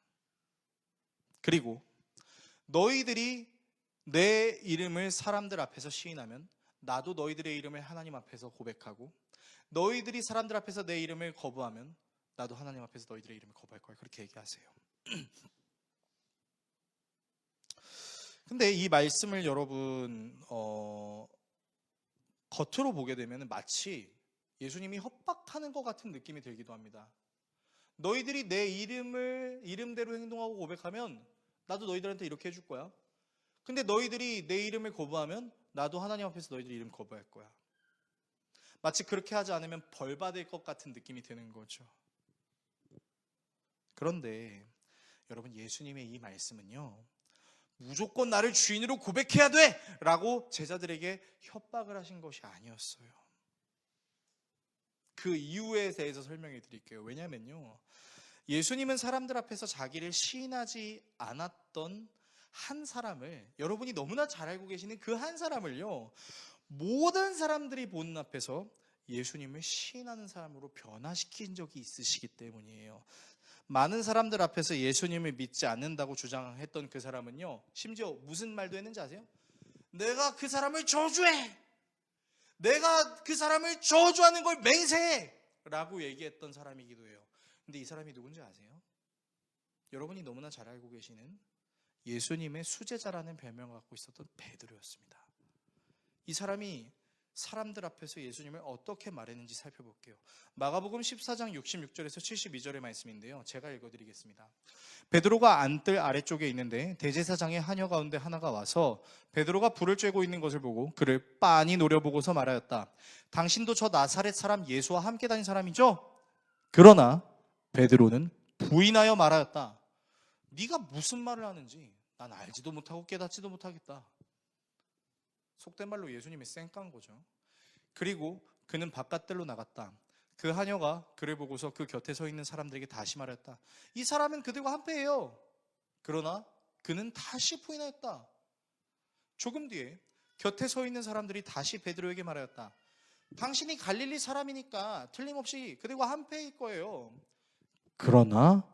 그리고 너희들이 내 이름을 사람들 앞에서 시인하면 나도 너희들의 이름을 하나님 앞에서 고백하고, 너희들이 사람들 앞에서 내 이름을 거부하면 나도 하나님 앞에서 너희들의 이름을 거부할 거야. 그렇게 얘기하세요. 근데 이 말씀을 여러분 겉으로 보게 되면 마치 예수님이 협박하는 것 같은 느낌이 들기도 합니다. 너희들이 내 이름대로 행동하고 고백하면 나도 너희들한테 이렇게 해줄 거야. 근데 너희들이 내 이름을 거부하면 나도 하나님 앞에서 너희들 이름 거부할 거야. 마치 그렇게 하지 않으면 벌 받을 것 같은 느낌이 드는 거죠. 그런데 여러분, 예수님의 이 말씀은요, 무조건 나를 주인으로 고백해야 돼! 라고 제자들에게 협박을 하신 것이 아니었어요. 그 이유에 대해서 설명해 드릴게요. 왜냐면요, 예수님은 사람들 앞에서 자기를 시인하지 않았던 한 사람을, 여러분이 너무나 잘 알고 계시는 그 한 사람을요, 모든 사람들이 보는 앞에서 예수님을 시인하는 사람으로 변화시킨 적이 있으시기 때문이에요. 많은 사람들 앞에서 예수님을 믿지 않는다고 주장했던 그 사람은요, 심지어 무슨 말도 했는지 아세요? 내가 그 사람을 저주해! 내가 그 사람을 저주하는 걸 맹세해! 라고 얘기했던 사람이기도 해요. 근데 이 사람이 누군지 아세요? 여러분이 너무나 잘 알고 계시는 예수님의 수제자라는 별명을 갖고 있었던 베드로였습니다. 이 사람이 사람들 앞에서 예수님을 어떻게 말했는지 살펴볼게요. 마가복음 14장 66절에서 72절의 말씀인데요, 제가 읽어드리겠습니다. 베드로가 안뜰 아래쪽에 있는데 대제사장의 하녀 가운데 하나가 와서 베드로가 불을 쬐고 있는 것을 보고 그를 빤히 노려보고서 말하였다. 당신도 저 나사렛 사람 예수와 함께 다닌 사람이죠? 그러나 베드로는 부인하여 말하였다. 네가 무슨 말을 하는지 난 알지도 못하고 깨닫지도 못하겠다. 속된 말로 예수님이 쌩깐 거죠. 그리고 그는 바깥들로 나갔다. 그 하녀가 그를 보고서 그 곁에 서 있는 사람들에게 다시 말했다. 이 사람은 그들과 한패예요. 그러나 그는 다시 부인하였다. 조금 뒤에 곁에 서 있는 사람들이 다시 베드로에게 말하였다. 당신이 갈릴리 사람이니까 틀림없이 그들과 한패일 거예요. 그러나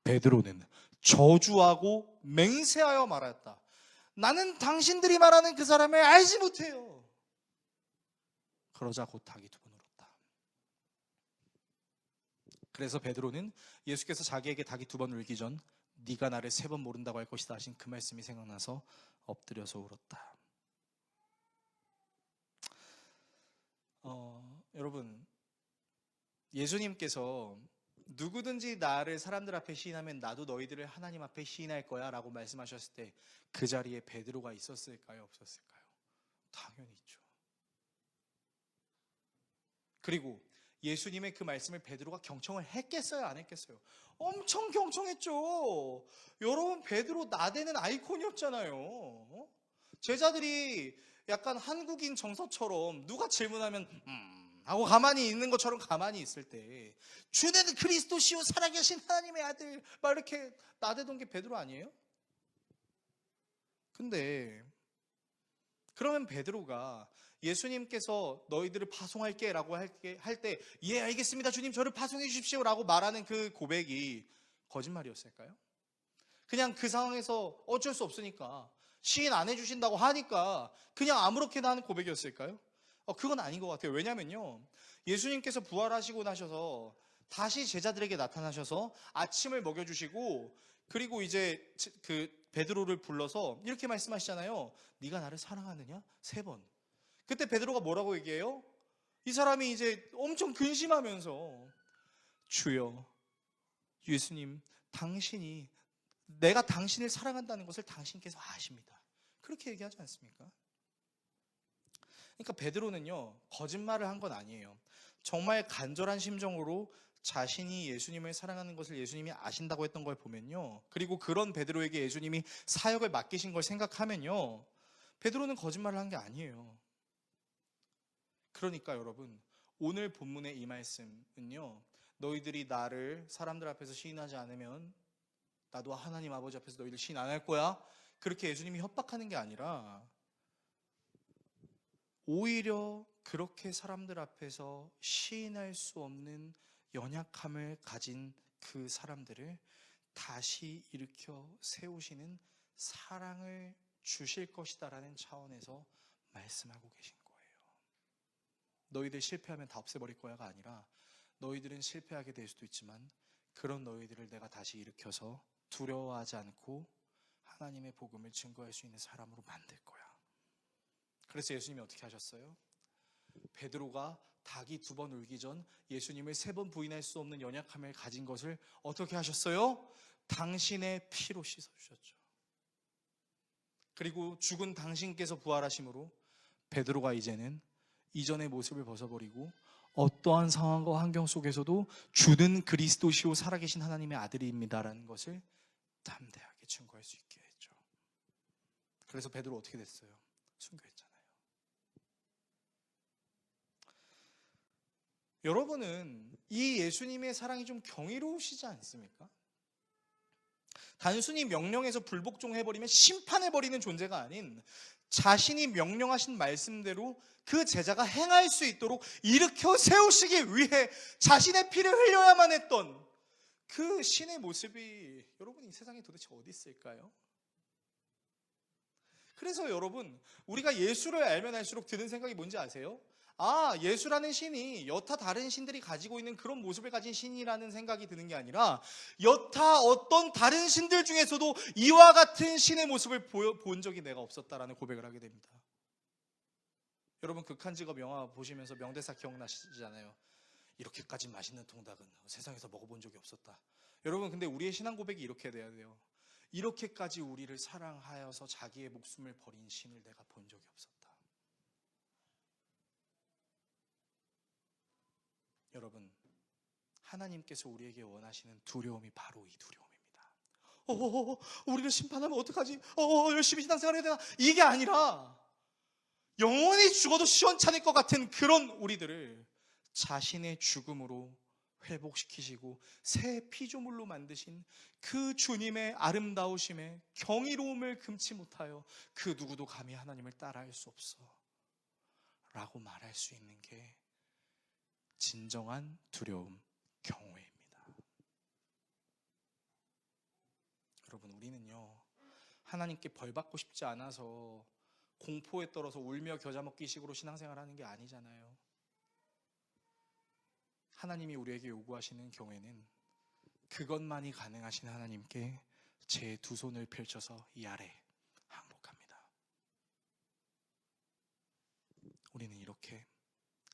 베드로는 저주하고 맹세하여 말하였다. 나는 당신들이 말하는 그 사람을 알지 못해요. 그러자 곧 닭이 두 번 울었다. 그래서 베드로는 예수께서 자기에게 닭이 두 번 울기 전 네가 나를 세 번 모른다고 할 것이다 하신 그 말씀이 생각나서 엎드려서 울었다. 여러분, 예수님께서 누구든지 나를 사람들 앞에 시인하면 나도 너희들을 하나님 앞에 시인할 거야 라고 말씀하셨을 때 그 자리에 베드로가 있었을까요? 없었을까요? 당연히 있죠. 그리고 예수님의 그 말씀을 베드로가 경청을 했겠어요? 안 했겠어요? 엄청 경청했죠. 여러분, 베드로 나대는 아이콘이었잖아요. 제자들이 약간 한국인 정서처럼 누가 질문하면 하고 가만히 있는 것처럼 가만히 있을 때 주는 그리스도시요 살아계신 하나님의 아들 막 이렇게 나대던 게 베드로 아니에요? 근데 그러면 베드로가 예수님께서 너희들을 파송할게 라고 할 때 예 알겠습니다 주님 저를 파송해 주십시오 라고 말하는 그 고백이 거짓말이었을까요? 그냥 그 상황에서 어쩔 수 없으니까 시인 안 해주신다고 하니까 그냥 아무렇게나 하는 고백이었을까요? 그건 아닌 것 같아요. 왜냐면요, 예수님께서 부활하시고 나셔서 다시 제자들에게 나타나셔서 아침을 먹여주시고 그리고 이제 그 베드로를 불러서 이렇게 말씀하시잖아요. 네가 나를 사랑하느냐? 3번. 그때 베드로가 뭐라고 얘기해요? 이 사람이 이제 엄청 근심하면서 주여, 예수님, 당신이 내가 당신을 사랑한다는 것을 당신께서 아십니다. 그렇게 얘기하지 않습니까? 그러니까 베드로는요, 거짓말을 한 건 아니에요. 정말 간절한 심정으로 자신이 예수님을 사랑하는 것을 예수님이 아신다고 했던 걸 보면요, 그리고 그런 베드로에게 예수님이 사역을 맡기신 걸 생각하면요, 베드로는 거짓말을 한 게 아니에요. 그러니까 여러분, 오늘 본문의 이 말씀은요, 너희들이 나를 사람들 앞에서 시인하지 않으면 나도 하나님 아버지 앞에서 너희들 시인 안 할 거야, 그렇게 예수님이 협박하는 게 아니라 오히려 그렇게 사람들 앞에서 시인할 수 없는 연약함을 가진 그 사람들을 다시 일으켜 세우시는 사랑을 주실 것이다라는 차원에서 말씀하고 계신 거예요. 너희들 실패하면 다 없애버릴 거야가 아니라 너희들은 실패하게 될 수도 있지만 그런 너희들을 내가 다시 일으켜서 두려워하지 않고 하나님의 복음을 증거할 수 있는 사람으로 만들 거야. 그래서 예수님이 어떻게 하셨어요? 베드로가 닭이 2번 울기 전 예수님을 3번 부인할 수 없는 연약함을 가진 것을 어떻게 하셨어요? 당신의 피로 씻어주셨죠. 그리고 죽은 당신께서 부활하심으로 베드로가 이제는 이전의 모습을 벗어버리고 어떠한 상황과 환경 속에서도 주는 그리스도시요 살아계신 하나님의 아들입니다라는 것을 담대하게 증거할 수 있게 했죠. 그래서 베드로 어떻게 됐어요? 순교했잖아요. 여러분은 이 예수님의 사랑이 좀 경이로우시지 않습니까? 단순히 명령해서 불복종해버리면 심판해버리는 존재가 아닌 자신이 명령하신 말씀대로 그 제자가 행할 수 있도록 일으켜 세우시기 위해 자신의 피를 흘려야만 했던 그 신의 모습이 여러분 이 세상에 도대체 어디 있을까요? 그래서 여러분 우리가 예수를 알면 알수록 드는 생각이 뭔지 아세요? 아, 예수라는 신이 여타 다른 신들이 가지고 있는 그런 모습을 가진 신이라는 생각이 드는 게 아니라 여타 어떤 다른 신들 중에서도 이와 같은 신의 모습을 본 적이 내가 없었다라는 고백을 하게 됩니다. 여러분 극한직업 영화 보시면서 명대사 기억나시잖아요. 이렇게까지 맛있는 통닭은 세상에서 먹어본 적이 없었다. 여러분 근데 우리의 신앙 고백이 이렇게 돼야 돼요. 이렇게까지 우리를 사랑하여서 자기의 목숨을 버린 신을 내가 본 적이 없었다. 여러분 하나님께서 우리에게 원하시는 두려움이 바로 이 두려움입니다. 우리를 심판하면 어떡하지? 열심히 신앙생활 해야 되나? 이게 아니라 영원히 죽어도 시원찮을 것 같은 그런 우리들을 자신의 죽음으로 회복시키시고 새 피조물로 만드신 그 주님의 아름다우심에 경이로움을 금치 못하여 그 누구도 감히 하나님을 따라할 수 없어 라고 말할 수 있는 게 진정한 두려움, 경외입니다. 여러분 우리는요 하나님께 벌받고 싶지 않아서 공포에 떨어서 울며 겨자 먹기 식으로 신앙생활하는 게 아니잖아요. 하나님이 우리에게 요구하시는 경우에는 그것만이 가능하신 하나님께 제 두 손을 펼쳐서 이 아래 항복합니다. 우리는 이렇게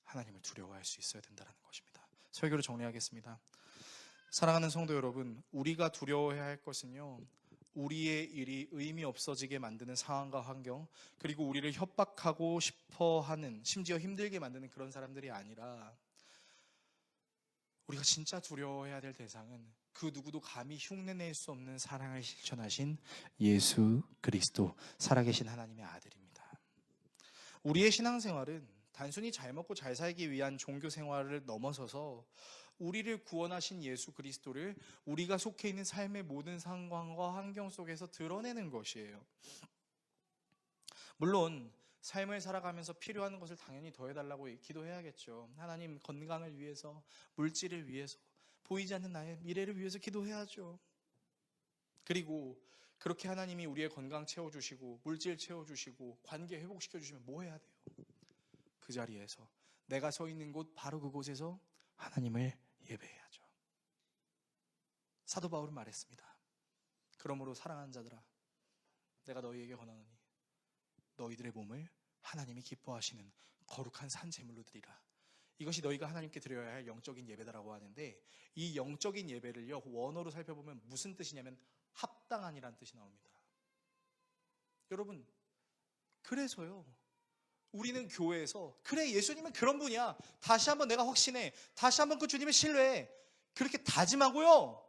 하나님을 두려워할 수 있어야 된다는 것입니다. 설교를 정리하겠습니다. 사랑하는 성도 여러분, 우리가 두려워해야 할 것은요 우리의 일이 의미 없어지게 만드는 상황과 환경, 그리고 우리를 협박하고 싶어하는, 심지어 힘들게 만드는 그런 사람들이 아니라 우리가 진짜 두려워해야 될 대상은 그 누구도 감히 흉내낼 수 없는 사랑을 실천하신 예수 그리스도, 살아계신 하나님의 아들입니다. 우리의 신앙생활은 단순히 잘 먹고 잘 살기 위한 종교 생활을 넘어서서 우리를 구원하신 예수 그리스도를 우리가 속해 있는 삶의 모든 상황과 환경 속에서 드러내는 것이에요. 물론 삶을 살아가면서 필요한 것을 당연히 더해달라고 기도해야겠죠. 하나님 건강을 위해서, 물질을 위해서, 보이지 않는 나의 미래를 위해서 기도해야죠. 그리고 그렇게 하나님이 우리의 건강 채워주시고 물질 채워주시고 관계 회복시켜주시면 뭐 해야 돼요? 그 자리에서 내가 서 있는 곳 바로 그곳에서 하나님을 예배해야죠. 사도 바울은 말했습니다. 그러므로 사랑하는 자들아, 내가 너희에게 권하노니 너희들의 몸을 하나님이 기뻐하시는 거룩한 산 제물로 드리라. 이것이 너희가 하나님께 드려야 할 영적인 예배다라고 하는데, 이 영적인 예배를요 원어로 살펴보면 무슨 뜻이냐면 합당한이라는 뜻이 나옵니다. 여러분 그래서요 우리는 교회에서 그래 예수님은 그런 분이야, 다시 한번 내가 확신해, 다시 한번 그 주님을 신뢰해, 그렇게 다짐하고요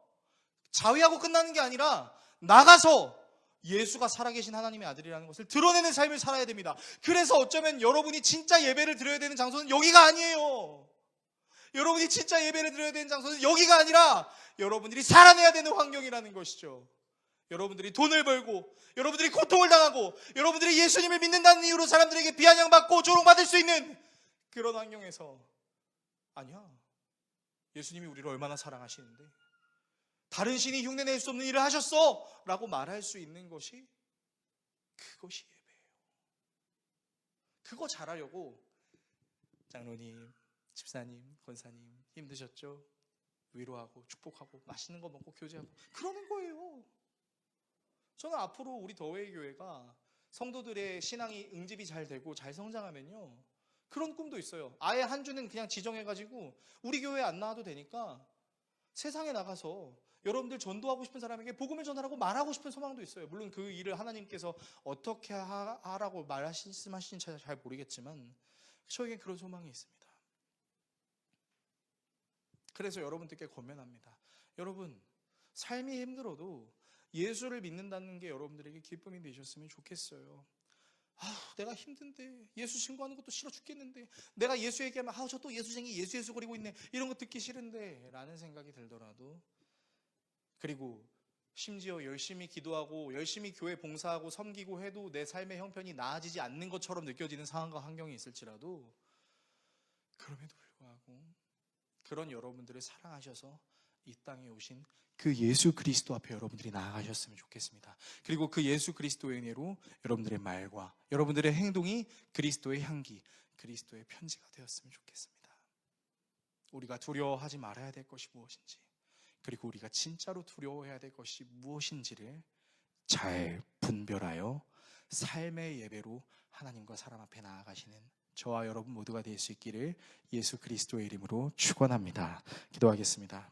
자위하고 끝나는 게 아니라 나가서 예수가 살아계신 하나님의 아들이라는 것을 드러내는 삶을 살아야 됩니다. 그래서 어쩌면 여러분이 진짜 예배를 드려야 되는 장소는 여기가 아니에요. 여러분이 진짜 예배를 드려야 되는 장소는 여기가 아니라 여러분들이 살아내야 되는 환경이라는 것이죠. 여러분들이 돈을 벌고, 여러분들이 고통을 당하고, 여러분들이 예수님을 믿는다는 이유로 사람들에게 비아냥받고 조롱받을 수 있는 그런 환경에서, 아니야, 예수님이 우리를 얼마나 사랑하시는데 다른 신이 흉내낼 수 없는 일을 하셨어 라고 말할 수 있는 것이, 그것이 예배예요. 그거 잘하려고 장로님, 집사님, 권사님 힘드셨죠? 위로하고 축복하고 맛있는 거 먹고 교제하고 그러는 거예요. 저는 앞으로 우리 더웨이 교회가 성도들의 신앙이 응집이 잘 되고 잘 성장하면요 그런 꿈도 있어요. 아예 한 주는 그냥 지정해가지고 우리 교회에 안 나와도 되니까 세상에 나가서 여러분들 전도하고 싶은 사람에게 복음을 전하라고 말하고 싶은 소망도 있어요. 물론 그 일을 하나님께서 어떻게 하라고 말씀하시는지 잘 모르겠지만 저에게 그런 소망이 있습니다. 그래서 여러분들께 권면합니다. 여러분 삶이 힘들어도 예수를 믿는다는 게 여러분들에게 기쁨이 되셨으면 좋겠어요. 내가 힘든데, 예수 신고하는 것도 싫어 죽겠는데, 내가 예수 얘기하면 저 또 예수쟁이 예수 거리고 있네, 이런 거 듣기 싫은데 라는 생각이 들더라도, 그리고 심지어 열심히 기도하고 열심히 교회 봉사하고 섬기고 해도 내 삶의 형편이 나아지지 않는 것처럼 느껴지는 상황과 환경이 있을지라도, 그럼에도 불구하고 그런 여러분들을 사랑하셔서 이 땅에 오신 그 예수 그리스도 앞에 여러분들이 나아가셨으면 좋겠습니다. 그리고 그 예수 그리스도의 은혜로 여러분들의 말과 여러분들의 행동이 그리스도의 향기, 그리스도의 편지가 되었으면 좋겠습니다. 우리가 두려워하지 말아야 될 것이 무엇인지, 그리고 우리가 진짜로 두려워해야 될 것이 무엇인지를 잘 분별하여 삶의 예배로 하나님과 사람 앞에 나아가시는 저와 여러분 모두가 될 수 있기를 예수 그리스도의 이름으로 축원합니다. 기도하겠습니다.